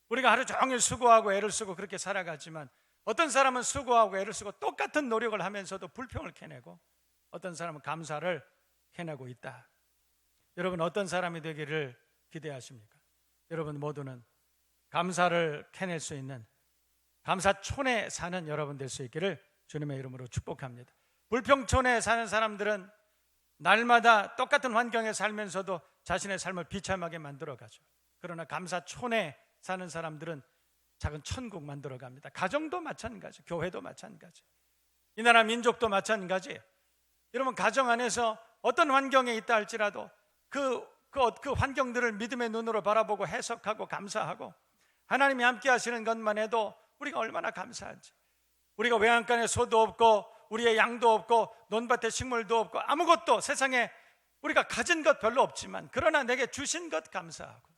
우리가 하루 종일 수고하고 애를 쓰고 그렇게 살아가지만 어떤 사람은 수고하고 애를 쓰고 똑같은 노력을 하면서도 불평을 캐내고 어떤 사람은 감사를 해내고 있다. 여러분, 어떤 사람이 되기를 기대하십니까? 여러분 모두는 감사를 캐낼 수 있는 감사촌에 사는 여러분 될 수 있기를 주님의 이름으로 축복합니다. 불평촌에 사는 사람들은 날마다 똑같은 환경에 살면서도 자신의 삶을 비참하게 만들어가죠. 그러나 감사촌에 사는 사람들은 작은 천국 만들어갑니다. 가정도 마찬가지, 교회도 마찬가지, 이 나라 민족도 마찬가지. 여러분, 가정 안에서 어떤 환경에 있다 할지라도 그 환경들을 믿음의 눈으로 바라보고 해석하고 감사하고 하나님이 함께 하시는 것만 해도 우리가 얼마나 감사한지. 우리가 외양간에 소도 없고 우리의 양도 없고 논밭에 식물도 없고 아무것도 세상에 우리가 가진 것 별로 없지만 그러나 내게 주신 것 감사하고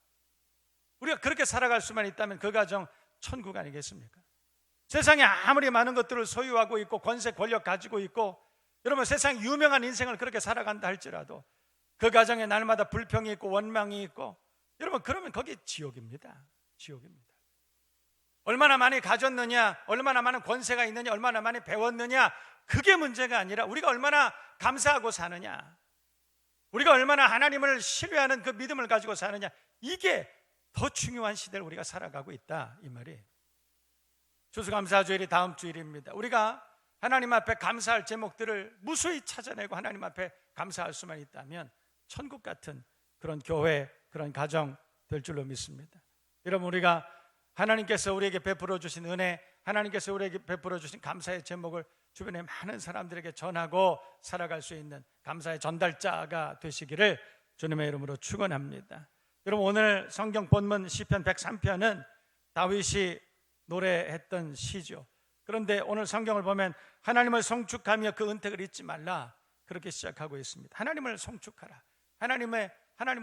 우리가 그렇게 살아갈 수만 있다면 그 가정 천국 아니겠습니까? 세상에 아무리 많은 것들을 소유하고 있고 권세 권력 가지고 있고 여러분 세상 유명한 인생을 그렇게 살아간다 할지라도 그 가정에 날마다 불평이 있고 원망이 있고 여러분 그러면 거기 지옥입니다. 지옥입니다. 얼마나 많이 가졌느냐, 얼마나 많은 권세가 있느냐, 얼마나 많이 배웠느냐, 그게 문제가 아니라 우리가 얼마나 감사하고 사느냐, 우리가 얼마나 하나님을 신뢰하는 그 믿음을 가지고 사느냐, 이게 더 중요한 시대를 우리가 살아가고 있다, 이 말이에요. 추수감사주일이 다음 주일입니다. 우리가 하나님 앞에 감사할 제목들을 무수히 찾아내고 하나님 앞에 감사할 수만 있다면 천국 같은 그런 교회, 그런 가정 될 줄로 믿습니다. 여러분, 우리가 하나님께서 우리에게 베풀어 주신 은혜, 하나님께서 우리에게 베풀어 주신 감사의 제목을 주변에 많은 사람들에게 전하고 살아갈 수 있는 감사의 전달자가 되시기를 주님의 이름으로 축원합니다. 여러분, 오늘 성경 본문 시편 103편은 다윗이 노래했던 시죠. 그런데 오늘 성경을 보면 하나님을 송축하며 그 은택을 잊지 말라, 그렇게 시작하고 있습니다. 하나님을 송축하라, 하나님을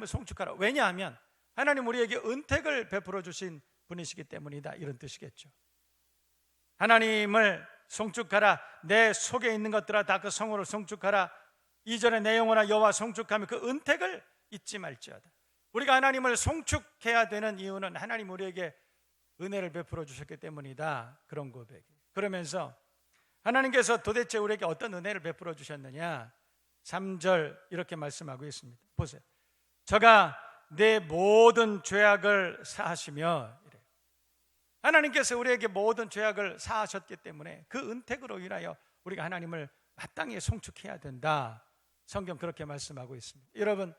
송축하라. 왜냐하면 하나님 우리에게 은택을 베풀어 주신 분이시기 때문이다, 이런 뜻이겠죠. 하나님을 송축하라, 내 속에 있는 것들아 다 그 성으로 송축하라. 이전에 내 영혼아 여호와 송축하며 그 은택을 잊지 말지어다. 우리가 하나님을 송축해야 되는 이유는 하나님 우리에게 은혜를 베풀어 주셨기 때문이다, 그런 고백이. 그러면서 하나님께서 도대체 우리에게 어떤 은혜를 베풀어 주셨느냐, 3절 이렇게 말씀하고 있습니다. 보세요. 저가 내 모든 죄악을 사하시며, 하나님께서 우리에게 모든 죄악을 사하셨기 때문에 그 은택으로 인하여 우리가 하나님을 마땅히 송축해야 된다, 성경 그렇게 말씀하고 있습니다. 여러분,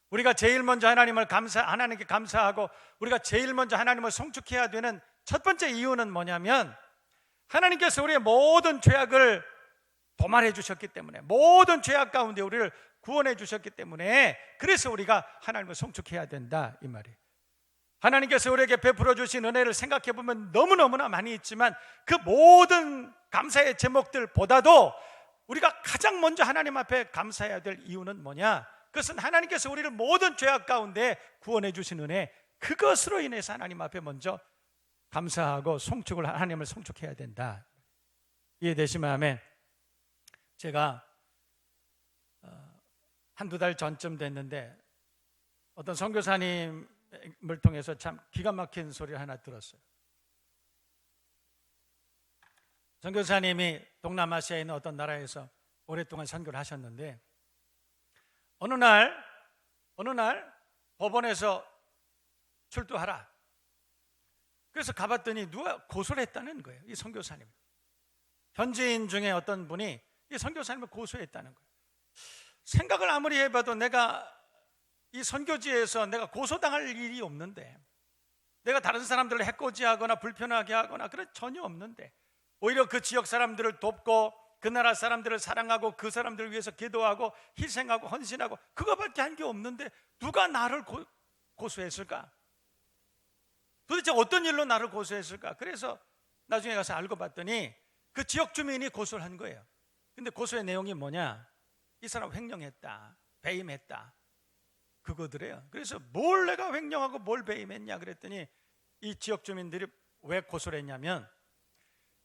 우리가 제일 먼저 하나님께 감사하고 우리가 제일 먼저 하나님을 송축해야 되는 첫 번째 이유는 뭐냐면 하나님께서 우리의 모든 죄악을 도말해 주셨기 때문에, 모든 죄악 가운데 우리를 구원해 주셨기 때문에, 그래서 우리가 하나님을 송축해야 된다, 이 말이에요. 하나님께서 우리에게 베풀어 주신 은혜를 생각해 보면 너무너무나 많이 있지만 그 모든 감사의 제목들보다도 우리가 가장 먼저 하나님 앞에 감사해야 될 이유는 뭐냐? 그것은 하나님께서 우리를 모든 죄악 가운데 구원해 주신 은혜, 그것으로 인해서 하나님 앞에 먼저 감사하고 하나님을 송축해야 된다. 이해되시면 아멘. 제가 한두 달 전쯤 됐는데 어떤 선교사님을 통해서 참 기가 막힌 소리를 하나 들었어요. 선교사님이 동남아시아에 있는 어떤 나라에서 오랫동안 선교를 하셨는데 어느 날 법원에서 출두하라, 그래서 가봤더니 누가 고소를 했다는 거예요. 이 선교사님, 현지인 중에 어떤 분이 이 선교사님을 고소했다는 거예요. 생각을 아무리 해봐도 내가 이 선교지에서 내가 고소당할 일이 없는데, 내가 다른 사람들을 해코지하거나 불편하게 하거나 그런 전혀 없는데, 오히려 그 지역 사람들을 돕고 그 나라 사람들을 사랑하고 그 사람들을 위해서 기도하고 희생하고 헌신하고 그거밖에 한 게 없는데 누가 나를 고소했을까? 도대체 어떤 일로 나를 고소했을까? 그래서 나중에 가서 알고 봤더니 그 지역 주민이 고소를 한 거예요. 근데 고소의 내용이 뭐냐? 이 사람 횡령했다, 배임했다, 그거더래요. 그래서 뭘 내가 횡령하고 뭘 배임했냐 그랬더니 이 지역 주민들이 왜 고소를 했냐면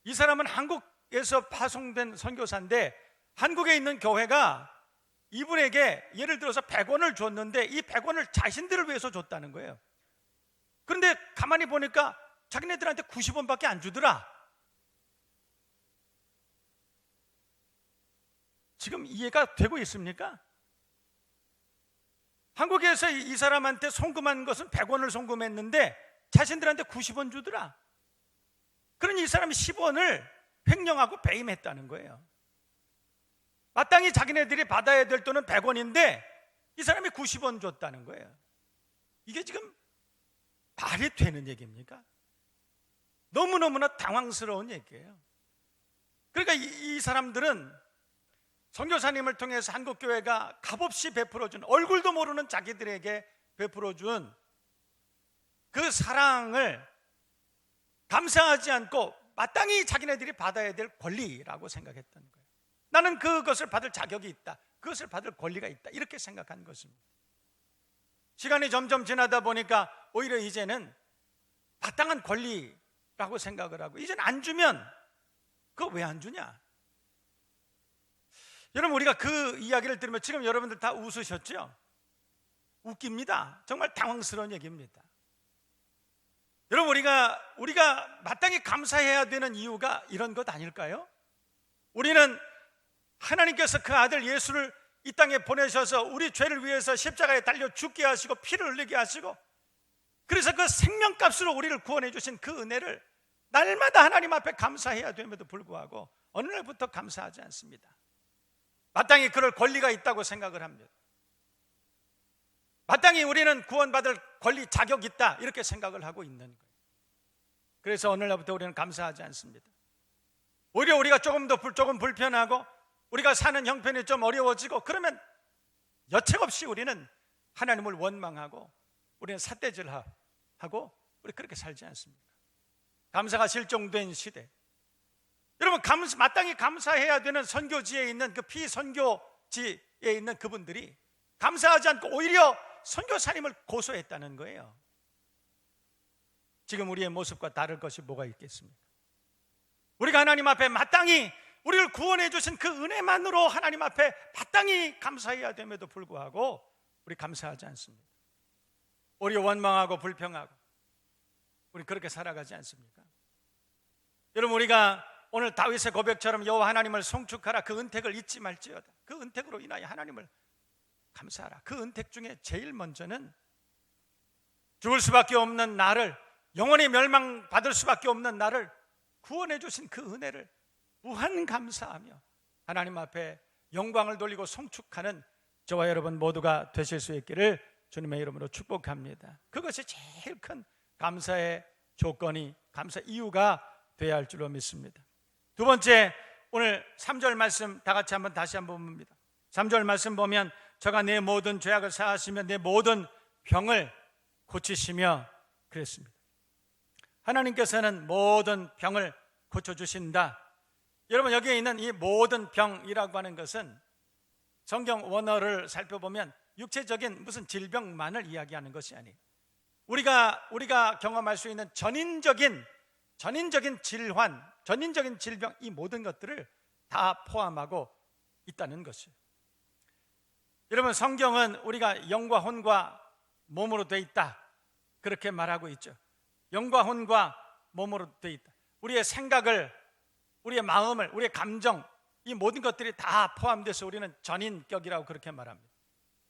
이 사람은 한국에서 파송된 선교사인데 한국에 있는 교회가 이분에게 예를 들어서 100원을 줬는데 이 100원을 자신들을 위해서 줬다는 거예요. 그런데 가만히 보니까 자기네들한테 90원밖에 안 주더라. 지금 이해가 되고 있습니까? 한국에서 이 사람한테 송금한 것은 100원을 송금했는데 자신들한테 90원 주더라. 그러니 이 사람이 10원을 횡령하고 배임했다는 거예요. 마땅히 자기네들이 받아야 될 돈은 100원인데 이 사람이 90원 줬다는 거예요. 이게 지금 말이 되는 얘기입니까? 너무너무나 당황스러운 얘기예요. 그러니까 이 사람들은 선교사님을 통해서 한국교회가 값없이 베풀어준, 얼굴도 모르는 자기들에게 베풀어준 그 사랑을 감사하지 않고 마땅히 자기네들이 받아야 될 권리라고 생각했던 거예요. 나는 그것을 받을 자격이 있다, 그것을 받을 권리가 있다, 이렇게 생각한 것입니다. 시간이 점점 지나다 보니까 오히려 이제는 마땅한 권리라고 생각을 하고, 이제는 안 주면 그거 왜 안 주냐? 여러분, 우리가 그 이야기를 들으면 지금 여러분들 다 웃으셨죠? 웃깁니다. 정말 당황스러운 얘기입니다. 여러분, 우리가 마땅히 감사해야 되는 이유가 이런 것 아닐까요? 우리는 하나님께서 그 아들 예수를 이 땅에 보내셔서 우리 죄를 위해서 십자가에 달려 죽게 하시고 피를 흘리게 하시고, 그래서 그 생명값으로 우리를 구원해 주신 그 은혜를 날마다 하나님 앞에 감사해야 됨에도 불구하고 어느 날부터 감사하지 않습니다. 마땅히 그럴 권리가 있다고 생각을 합니다. 마땅히 우리는 구원받을 권리, 자격이 있다, 이렇게 생각을 하고 있는 거예요. 그래서 어느 날부터 우리는 감사하지 않습니다. 오히려 우리가 조금 불편하고 우리가 사는 형편이 좀 어려워지고 그러면 여책 없이 우리는 하나님을 원망하고 우리는 삿대질하고 우리 그렇게 살지 않습니까? 감사가 실종된 시대, 여러분, 마땅히 감사해야 되는 선교지에 있는 그 피선교지에 있는 그분들이 감사하지 않고 오히려 선교사님을 고소했다는 거예요. 지금 우리의 모습과 다를 것이 뭐가 있겠습니까? 우리가 하나님 앞에 마땅히 우리를 구원해 주신 그 은혜만으로 하나님 앞에 마땅히 감사해야 됨에도 불구하고 우리 감사하지 않습니다. 오히려 원망하고 불평하고 우리 그렇게 살아가지 않습니까? 여러분, 우리가 오늘 다윗의 고백처럼 여호와 하나님을 송축하라, 그 은택을 잊지 말지어다, 그 은택으로 인하여 하나님을 감사하라. 그 은택 중에 제일 먼저는 죽을 수밖에 없는 나를, 영원히 멸망받을 수밖에 없는 나를 구원해 주신 그 은혜를 무한 감사하며 하나님 앞에 영광을 돌리고 송축하는 저와 여러분 모두가 되실 수 있기를 주님의 이름으로 축복합니다. 그것이 제일 큰 감사의 조건이, 감사 이유가 되어야 할 줄로 믿습니다. 두 번째, 오늘 3절 말씀 다 같이 다시 한번 봅니다. 3절 말씀 보면 저가 내 모든 죄악을 사하시며 내 모든 병을 고치시며 그랬습니다. 하나님께서는 모든 병을 고쳐주신다. 여러분, 여기에 있는 이 모든 병이라고 하는 것은 성경 원어를 살펴보면 육체적인 무슨 질병만을 이야기하는 것이 아니에요. 우리가 경험할 수 있는 전인적인 질환, 전인적인 질병, 이 모든 것들을 다 포함하고 있다는 것이에요. 여러분, 성경은 우리가 영과 혼과 몸으로 되어 있다, 그렇게 말하고 있죠. 영과 혼과 몸으로 되어 있다. 우리의 생각을, 우리의 마음을, 우리의 감정, 이 모든 것들이 다 포함돼서 우리는 전인격이라고 그렇게 말합니다.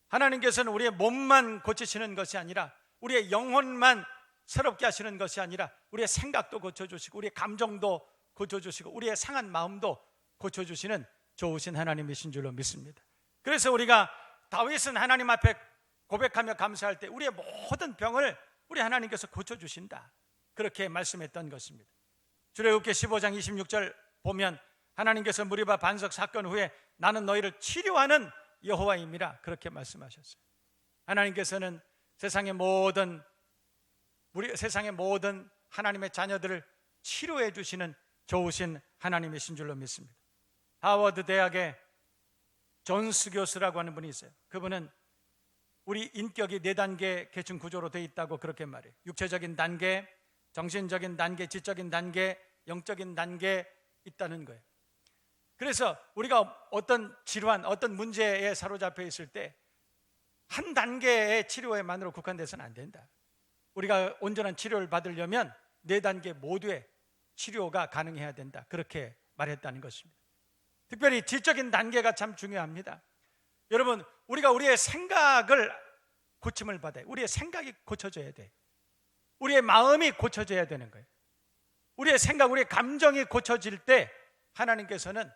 하나님께서는 우리의 몸만 고치시는 것이 아니라 우리의 영혼만 새롭게 하시는 것이 아니라 우리의 생각도 고쳐주시고 우리의 감정도 고쳐주시고 우리의 상한 마음도 고쳐주시는 좋으신 하나님이신 줄로 믿습니다. 그래서 우리가 다윗은 하나님 앞에 고백하며 감사할 때 우리의 모든 병을 우리 하나님께서 고쳐주신다, 그렇게 말씀했던 것입니다. 출애굽기 15장 26절 보면 하나님께서 무리바 반석 사건 후에 나는 너희를 치료하는 여호와임이라, 그렇게 말씀하셨어요. 하나님께서는 세상의 모든 하나님의 자녀들을 치료해 주시는 좋으신 하나님이신 줄로 믿습니다. 하워드 대학의 존스 교수라고 하는 분이 있어요. 그분은 우리 인격이 4단계 계층 구조로 되어 있다고 그렇게 말해요. 육체적인 단계, 정신적인 단계, 지적인 단계, 영적인 단계 있다는 거예요. 그래서 우리가 어떤 질환, 어떤 문제에 사로잡혀 있을 때 한 단계의 치료에만으로 국한돼서는 안 된다. 우리가 온전한 치료를 받으려면 4단계 모두의 치료가 가능해야 된다. 그렇게 말했다는 것입니다. 특별히 지적인 단계가 참 중요합니다. 여러분, 우리가 우리의 생각을 고침을 받아요. 우리의 생각이 고쳐져야 돼. 우리의 마음이 고쳐져야 되는 거예요. 우리의 생각, 우리의 감정이 고쳐질 때 하나님께서는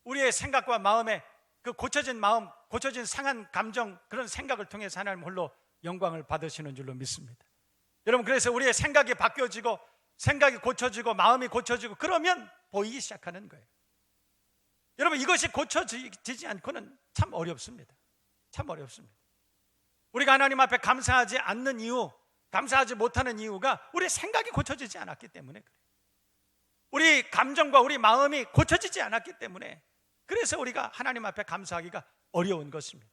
우리의 생각과 마음에 그 고쳐진 마음, 고쳐진 상한 감정, 그런 생각을 통해서 하나님 홀로 영광을 받으시는 줄로 믿습니다. 여러분, 그래서 우리의 생각이 바뀌어지고 생각이 고쳐지고 마음이 고쳐지고 그러면 보이기 시작하는 거예요. 여러분, 이것이 고쳐지지 않고는 참 어렵습니다. 참 어렵습니다. 우리가 하나님 앞에 감사하지 않는 이유, 감사하지 못하는 이유가 우리의 생각이 고쳐지지 않았기 때문에 그래요. 우리 감정과 우리 마음이 고쳐지지 않았기 때문에, 그래서 우리가 하나님 앞에 감사하기가 어려운 것입니다.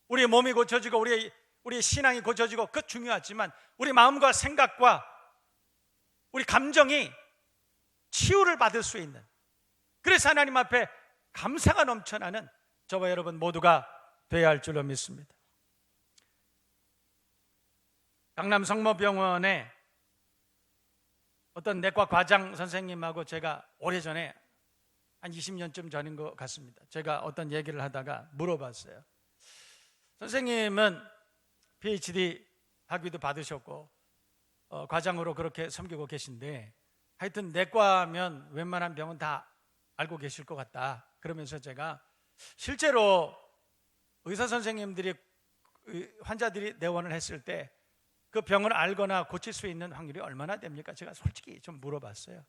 우리의 몸이 고쳐지고 우리의 신앙이 고쳐지고 그것 중요하지만 우리 마음과 생각과 우리 감정이 치유를 받을 수 있는, 그래서 하나님 앞에 감사가 넘쳐나는 저와 여러분 모두가 되어야 할 줄로 믿습니다. 강남 성모병원에 어떤 내과 과장 선생님하고 제가 오래전에 한 20년쯤 전인 것 같습니다. 제가 어떤 얘기를 하다가 물어봤어요. 선생님은 PhD 학위도 받으셨고 과장으로 그렇게 섬기고 계신데 하여튼 내과면 웬만한 병은 다 알고 계실 것 같다. 그러면서 제가 실제로 의사 선생님들이 환자들이 내원을 했을 때 그 병을 알거나 고칠 수 있는 확률이 얼마나 됩니까? 제가 솔직히 좀 물어봤어요.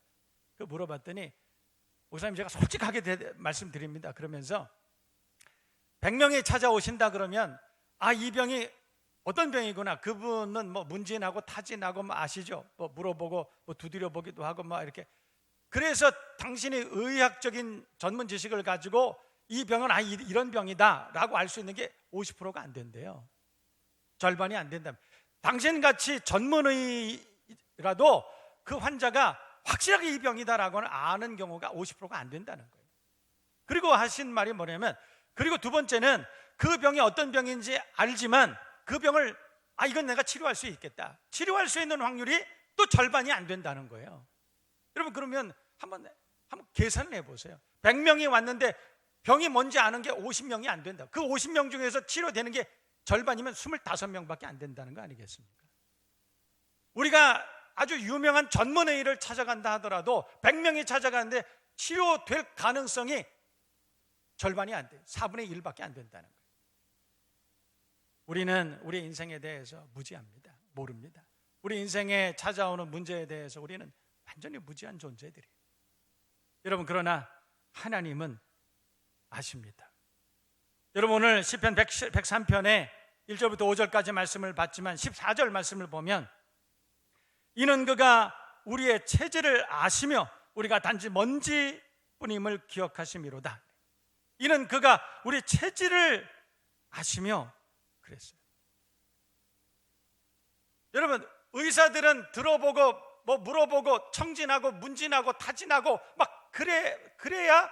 그 물어봤더니 목사님, 제가 솔직하게 말씀드립니다. 그러면서 100명이 찾아오신다 그러면 이 병이 어떤 병이구나, 그분은 뭐 문진하고 타진하고 뭐 아시죠? 뭐 물어보고 뭐 두드려 보기도 하고 뭐 이렇게, 그래서 당신이 의학적인 전문 지식을 가지고 이 병은 이런 병이다 라고 알 수 있는 게 50%가 안 된대요. 절반이 안 된다면, 당신같이 전문의라도 그 환자가 확실하게 이 병이다라고는 아는 경우가 50%가 안 된다는 거예요. 그리고 하신 말이 뭐냐면, 그리고 두 번째는 그 병이 어떤 병인지 알지만 그 병을 이건 내가 치료할 수 있겠다, 치료할 수 있는 확률이 또 절반이 안 된다는 거예요. 여러분, 그러면 한번 계산을 해보세요. 100명이 왔는데 병이 뭔지 아는 게 50명이 안 된다. 그 50명 중에서 치료되는 게 절반이면 25명밖에 안 된다는 거 아니겠습니까? 우리가 아주 유명한 전문의를 찾아간다 하더라도 100명이 찾아가는데 치료될 가능성이 절반이 안 돼요. 4분의 1밖에 안 된다는 거예요. 우리는 우리 인생에 대해서 무지합니다. 모릅니다. 우리 인생에 찾아오는 문제에 대해서 우리는 완전히 무지한 존재들이에요. 여러분, 그러나 하나님은 아십니다. 여러분, 오늘 시편 103편에 1절부터 5절까지 말씀을 봤지만 14절 말씀을 보면, 이는 그가 우리의 체질을 아시며 우리가 단지 먼지뿐임을 기억하심이로다. 이는 그가 우리 체질을 아시며 그랬어요. 여러분, 의사들은 들어보고 뭐 물어보고 청진하고 문진하고 타진하고 막 그래야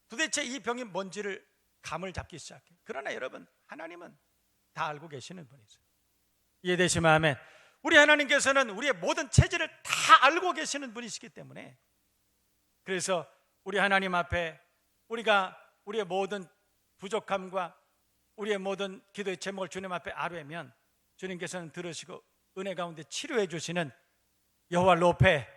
도대체 이 병이 뭔지를 감을 잡기 시작해요. 그러나 여러분, 하나님은 다 알고 계시는 분이세요. 이해되시면 아멘. 우리 하나님께서는 우리의 모든 체질을 다 알고 계시는 분이시기 때문에, 그래서 우리 하나님 앞에 우리가 우리의 모든 부족함과 우리의 모든 기도의 제목을 주님 앞에 아뢰면 주님께서는 들으시고 은혜 가운데 치료해 주시는 여호와 로페,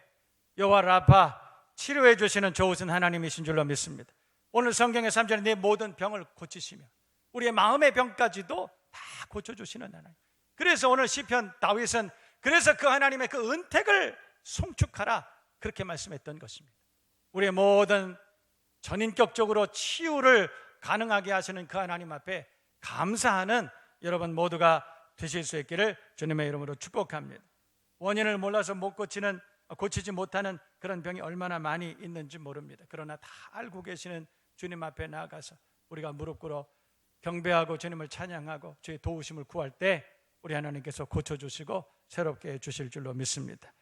여호와 라파, 치료해 주시는 좋으신 하나님이신 줄로 믿습니다. 오늘 성경의 3절에 내 모든 병을 고치시며 우리의 마음의 병까지도 다 고쳐주시는 하나님. 그래서 오늘 시편 다윗은 그래서 그 하나님의 그 은택을 송축하라, 그렇게 말씀했던 것입니다. 우리의 모든 전인격적으로 치유를 가능하게 하시는 그 하나님 앞에 감사하는 여러분 모두가 되실 수 있기를 주님의 이름으로 축복합니다. 원인을 몰라서 못 고치지 못하는 그런 병이 얼마나 많이 있는지 모릅니다. 그러나 다 알고 계시는 주님 앞에 나아가서 우리가 무릎 꿇어 경배하고 주님을 찬양하고 주의 도우심을 구할 때 우리 하나님께서 고쳐주시고 새롭게 해주실 줄로 믿습니다.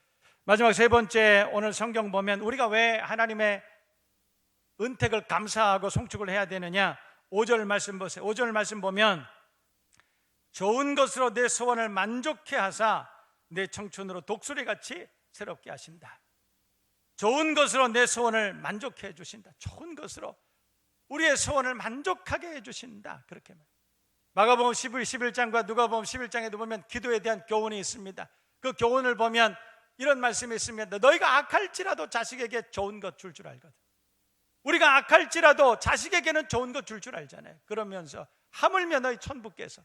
마지막 세 번째, 오늘 성경 보면 우리가 왜 하나님의 은택을 감사하고 송축을 해야 되느냐? 5절 말씀 보세요. 5절 말씀 보면 좋은 것으로 내 소원을 만족해 하사 내 청춘으로 독수리같이 새롭게 하신다. 좋은 것으로 내 소원을 만족해 해 주신다. 좋은 것으로 우리의 소원을 만족하게 해 주신다. 그렇게 말합니다. 마가복음 11장과 누가복음 11장에도 보면 기도에 대한 교훈이 있습니다. 그 교훈을 보면 이런 말씀이 있습니다. 너희가 악할지라도 자식에게 좋은 것 줄 줄 알거든. 우리가 악할지라도 자식에게는 좋은 것 줄 줄 알잖아요. 그러면서 하물며 너희 천부께서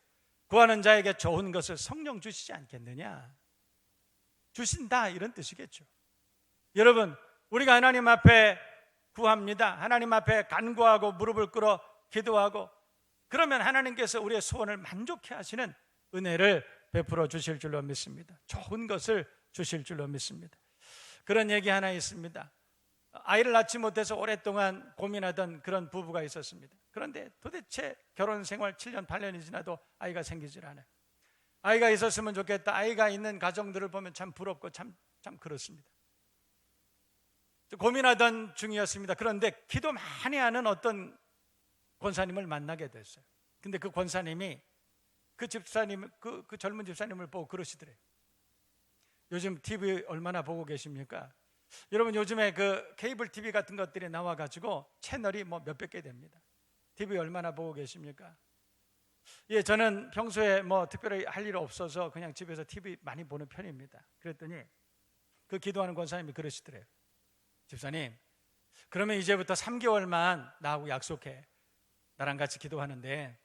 구하는 자에게 좋은 것을 성령 주시지 않겠느냐? 주신다, 이런 뜻이겠죠. 여러분, 우리가 하나님 앞에 구합니다. 하나님 앞에 간구하고 무릎을 꿇어 기도하고, 그러면 하나님께서 우리의 소원을 만족해 하시는 은혜를 베풀어 주실 줄로 믿습니다. 좋은 것을 주실 줄로 믿습니다. 그런 얘기 하나 있습니다. 아이를 낳지 못해서 오랫동안 고민하던 그런 부부가 있었습니다. 그런데 도대체 결혼 생활 7년 8년이 지나도 아이가 생기질 않아요. 아이가 있었으면 좋겠다. 아이가 있는 가정들을 보면 참 부럽고 참 그렇습니다. 고민하던 중이었습니다. 그런데 기도 많이 하는 어떤 권사님을 만나게 됐어요. 근데 그 권사님이 그 집사님, 그 젊은 집사님을 보고 그러시더래요. 요즘 TV 얼마나 보고 계십니까? 여러분, 요즘에 그 케이블 TV 같은 것들이 나와가지고 채널이 뭐 몇백 개 됩니다. TV 얼마나 보고 계십니까? 예, 저는 평소에 뭐 특별히 할 일 없어서 그냥 집에서 TV 많이 보는 편입니다. 그랬더니 그 기도하는 권사님이 그러시더래요. 집사님, 그러면 이제부터 3개월만 나하고 약속해. 나랑 같이 기도하는데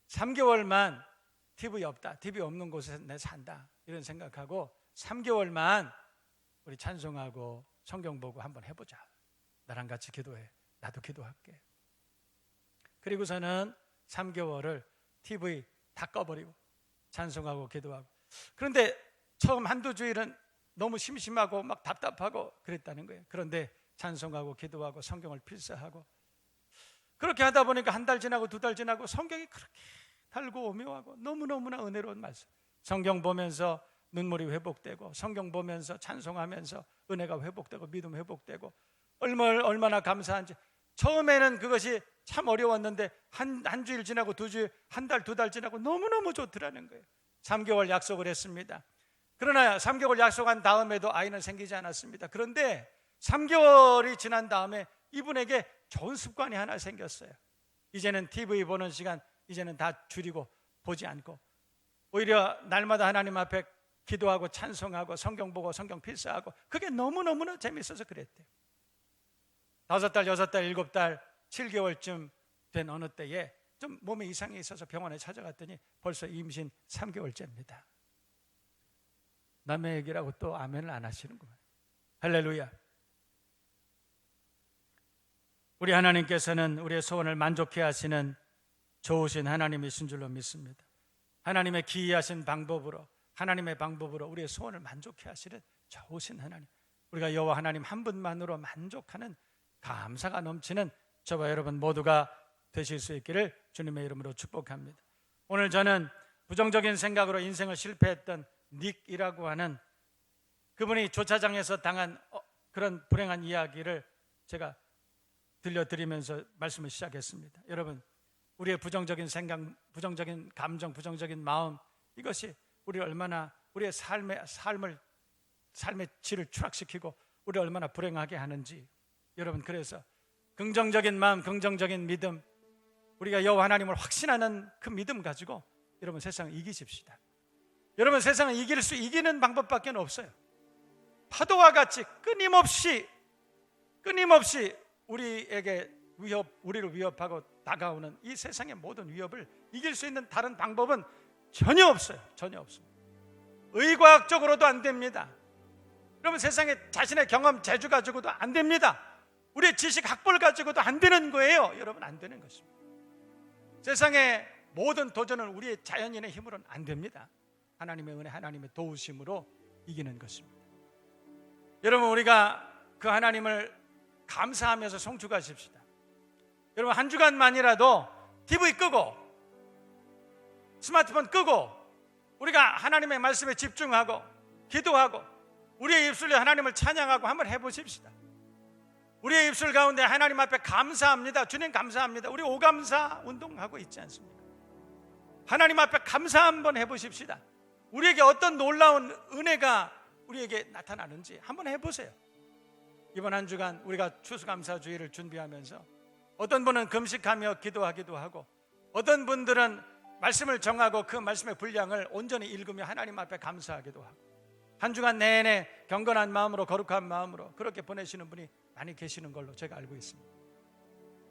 3개월만 TV 없다. TV 없는 곳에서 내 산다. 이런 생각하고 3개월만 우리 찬송하고 성경 보고 한번 해보자. 나랑 같이 기도해. 나도 기도할게. 그리고서는 3개월을 TV 다 꺼버리고 찬송하고 기도하고. 그런데 처음 한두 주일은 너무 심심하고 막 답답하고 그랬다는 거예요. 그런데 찬송하고 기도하고 성경을 필사하고 그렇게 하다 보니까 한 달 지나고 2달 지나고 성경이 그렇게 달고 오묘하고 너무너무나 은혜로운 말씀. 성경 보면서 눈물이 회복되고, 성경 보면서 찬송하면서 은혜가 회복되고, 믿음 회복되고, 얼마나 감사한지. 처음에는 그것이 참 어려웠는데 한 주일 지나고 2주일, 한 달, 2달 지나고 너무너무 좋더라는 거예요. 3개월 약속을 했습니다. 그러나 3개월 약속한 다음에도 아이는 생기지 않았습니다. 그런데 3개월이 지난 다음에 이분에게 좋은 습관이 하나 생겼어요. 이제는 TV 보는 시간 이제는 다 줄이고 보지 않고 오히려 날마다 하나님 앞에 기도하고 찬송하고 성경 보고 성경 필사하고, 그게 너무너무나 재밌어서 그랬대요. 5달, 6달, 7달, 7개월쯤 된 어느 때에 좀 몸에 이상이 있어서 병원에 찾아갔더니 벌써 임신 3개월째입니다. 남의 얘기라고 또 아멘을 안 하시는구만. 할렐루야. 우리 하나님께서는 우리의 소원을 만족해 하시는 좋으신 하나님이신 줄로 믿습니다. 하나님의 기이하신 방법으로, 하나님의 방법으로 우리의 소원을 만족해 하시는 좋으신 하나님, 우리가 여호와 하나님 한 분만으로 만족하는 감사가 넘치는 저와 여러분 모두가 되실 수 있기를 주님의 이름으로 축복합니다. 오늘 저는 부정적인 생각으로 인생을 실패했던 닉이라고 하는 그분이 조차장에서 당한 그런 불행한 이야기를 제가 들려드리면서 말씀을 시작했습니다. 여러분, 우리의 부정적인 생각, 부정적인 감정, 부정적인 마음, 이것이 우리를 얼마나 우리의 삶의 질을 추락시키고 우리를 얼마나 불행하게 하는지. 여러분, 그래서 긍정적인 마음, 긍정적인 믿음, 우리가 여호와 하나님을 확신하는 그 믿음 가지고 여러분 세상을 이기십시다. 여러분, 세상을 이기는 방법밖에 없어요. 파도와 같이 끊임없이 우리를 위협하고 다가오는 이 세상의 모든 위협을 이길 수 있는 다른 방법은 전혀 없어요. 전혀 없습니다. 의과학적으로도 안 됩니다. 여러분, 세상에 자신의 경험, 재주 가지고도 안 됩니다. 우리의 지식, 학벌 가지고도 안 되는 거예요. 여러분, 안 되는 것입니다. 세상의 모든 도전은 우리의 자연인의 힘으로는 안 됩니다. 하나님의 은혜, 하나님의 도우심으로 이기는 것입니다. 여러분, 우리가 그 하나님을 감사하면서 송축하십시다. 여러분, 한 주간만이라도 TV 끄고 스마트폰 끄고 우리가 하나님의 말씀에 집중하고 기도하고 우리의 입술로 하나님을 찬양하고 한번 해보십시다. 우리의 입술 가운데 하나님 앞에 감사합니다, 주님 감사합니다, 우리 오감사 운동하고 있지 않습니까? 하나님 앞에 감사 한번 해보십시다. 우리에게 어떤 놀라운 은혜가 우리에게 나타나는지 한번 해보세요. 이번 한 주간 우리가 추수감사주의를 준비하면서 어떤 분은 금식하며 기도하기도 하고, 어떤 분들은 말씀을 정하고 그 말씀의 분량을 온전히 읽으며 하나님 앞에 감사하기도 하고, 한 주간 내내 경건한 마음으로 거룩한 마음으로 그렇게 보내시는 분이 많이 계시는 걸로 제가 알고 있습니다.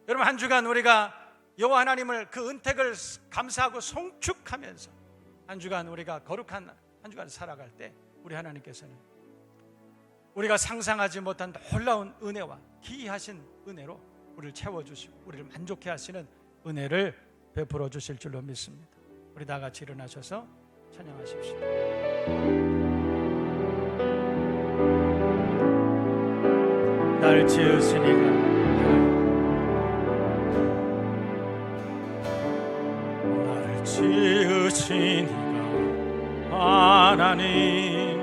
여러분, 한 주간 우리가 여호와 하나님을 그 은택을 감사하고 송축하면서 한 주간 우리가 거룩한 한 주간 살아갈 때 우리 하나님께서는 우리가 상상하지 못한 놀라운 은혜와 기이하신 은혜로 우리를 채워주시고 우리를 만족해 하시는 은혜를 베풀어 주실 줄로 믿습니다. 우리 다 같이 일어나셔서 찬양하십시오. 날 지으신 이가, 나를 지으신 이가 하나님,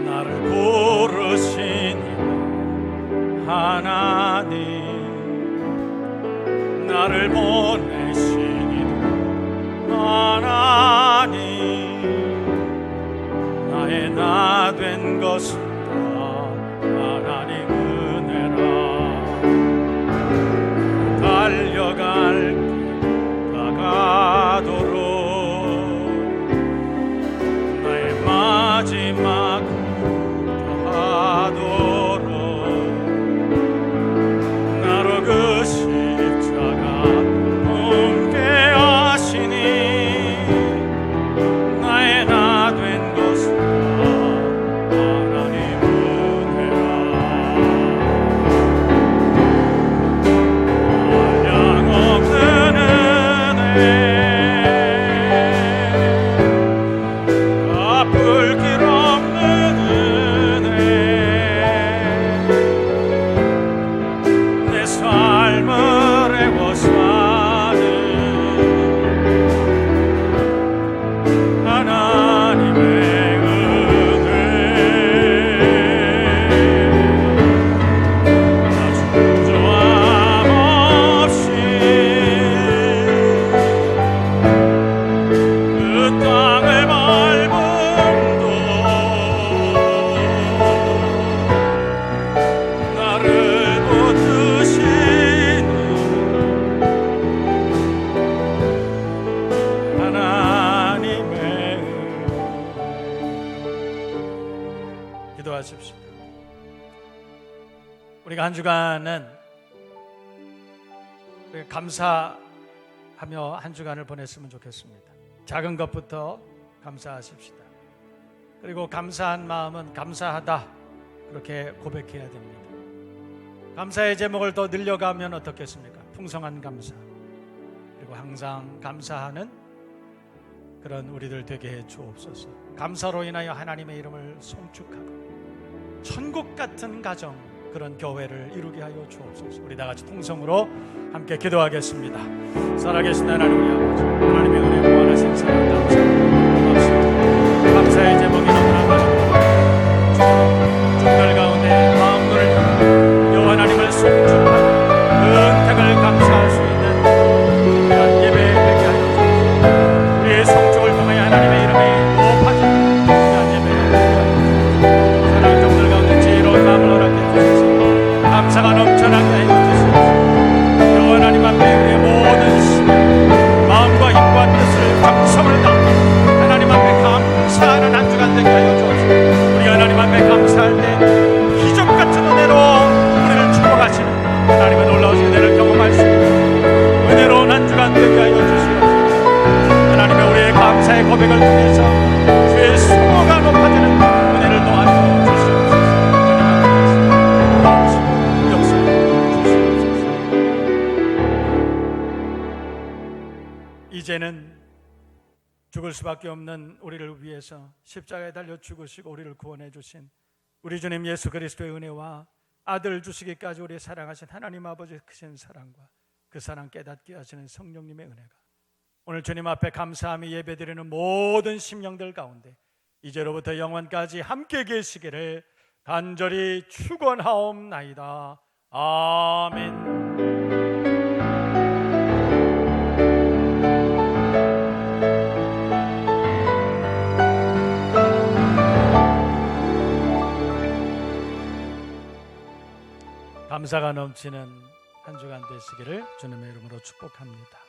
나를 고르신 이가 하나님, 나를 보내신 이가 하나님, 나의 나 된 것은 하나님 은혜라. 달려갈 길 다가도록 나의 마지막 하도록 나로 그 십자가 함께 하시니 나의 나 된 것은 하나님 은혜라. 한량없는 은혜, 갚을 길 없는 은혜, 내 삶을 애워사는 하나님의 은혜. 나 주저함 없이 그 땅을 밟음도 나를 붙드시는 하나님의 은혜. 기도하십시오. 우리가 한 주간은 우리가 감사하며 한 주간을 보냈으면 좋겠습니다. 작은 것부터 감사하십시다. 그리고 감사한 마음은 감사하다, 그렇게 고백해야 됩니다. 감사의 제목을 더 늘려가면 어떻겠습니까? 풍성한 감사, 그리고 항상 감사하는 그런 우리들 되게 해 주옵소서. 감사로 인하여 하나님의 이름을 송축하고 천국 같은 가정, 그런 교회를 이루게 하여 주옵소서. 우리 다 같이 통성으로 함께 기도하겠습니다. 살아계신 하나님 우리 아버지, 하나님의 은혜 무한하신 사랑 감사합니다. 고맙습니다. 감사의 제목이 너무나 많은 주님들 가운데 마음을 여호와 하나님을 송축하는 그 은택을 감사할 수 있는 그런 예배에 되게 하여 주옵소서. 우리의 송축을 통하여 하나님의 이름이 높아지는 그런 예배가 되게 하여 주옵소서. 사랑하는 종들 가운데 지혜로운 마음을 허락해 주셔서 감사가 넘쳐나게 하여 주시옵소서. 여호와 하나님 앞에 우리의 모든 심령, 마음과 힘과 뜻을 정성을 다해 하나님 앞에 감사하는 한 주간 되게 하여 주옵소서. 우리 하나님 앞에 감사할 때 기적 같은 은혜로 우리를 축복하시는 하나님의 놀라우신 은혜를 경험할 수 있는 은혜로운 한 주간 되게 하여 주시옵소서. 하나님의 우리의 감사의 고백을 통해서 주의 수고가 높아지는 은혜를 도와주시옵소서. 이제는 죽을 수밖에 없는 우리를 위해서 십자가에 달려 죽으시고 우리를 구원해 주신 우리 주님 예수 그리스도의 은혜와 아들 주시기까지 우리 사랑하신 하나님 아버지의 크신 사랑과 그 사랑 깨닫게 하시는 성령님의 은혜가 오늘 주님 앞에 감사함이 예배드리는 모든 심령들 가운데 이제로부터 영원까지 함께 계시기를 간절히 축원하옵나이다. 아멘. 감사가 넘치는 한 주간 되시기를 주님의 이름으로 축복합니다.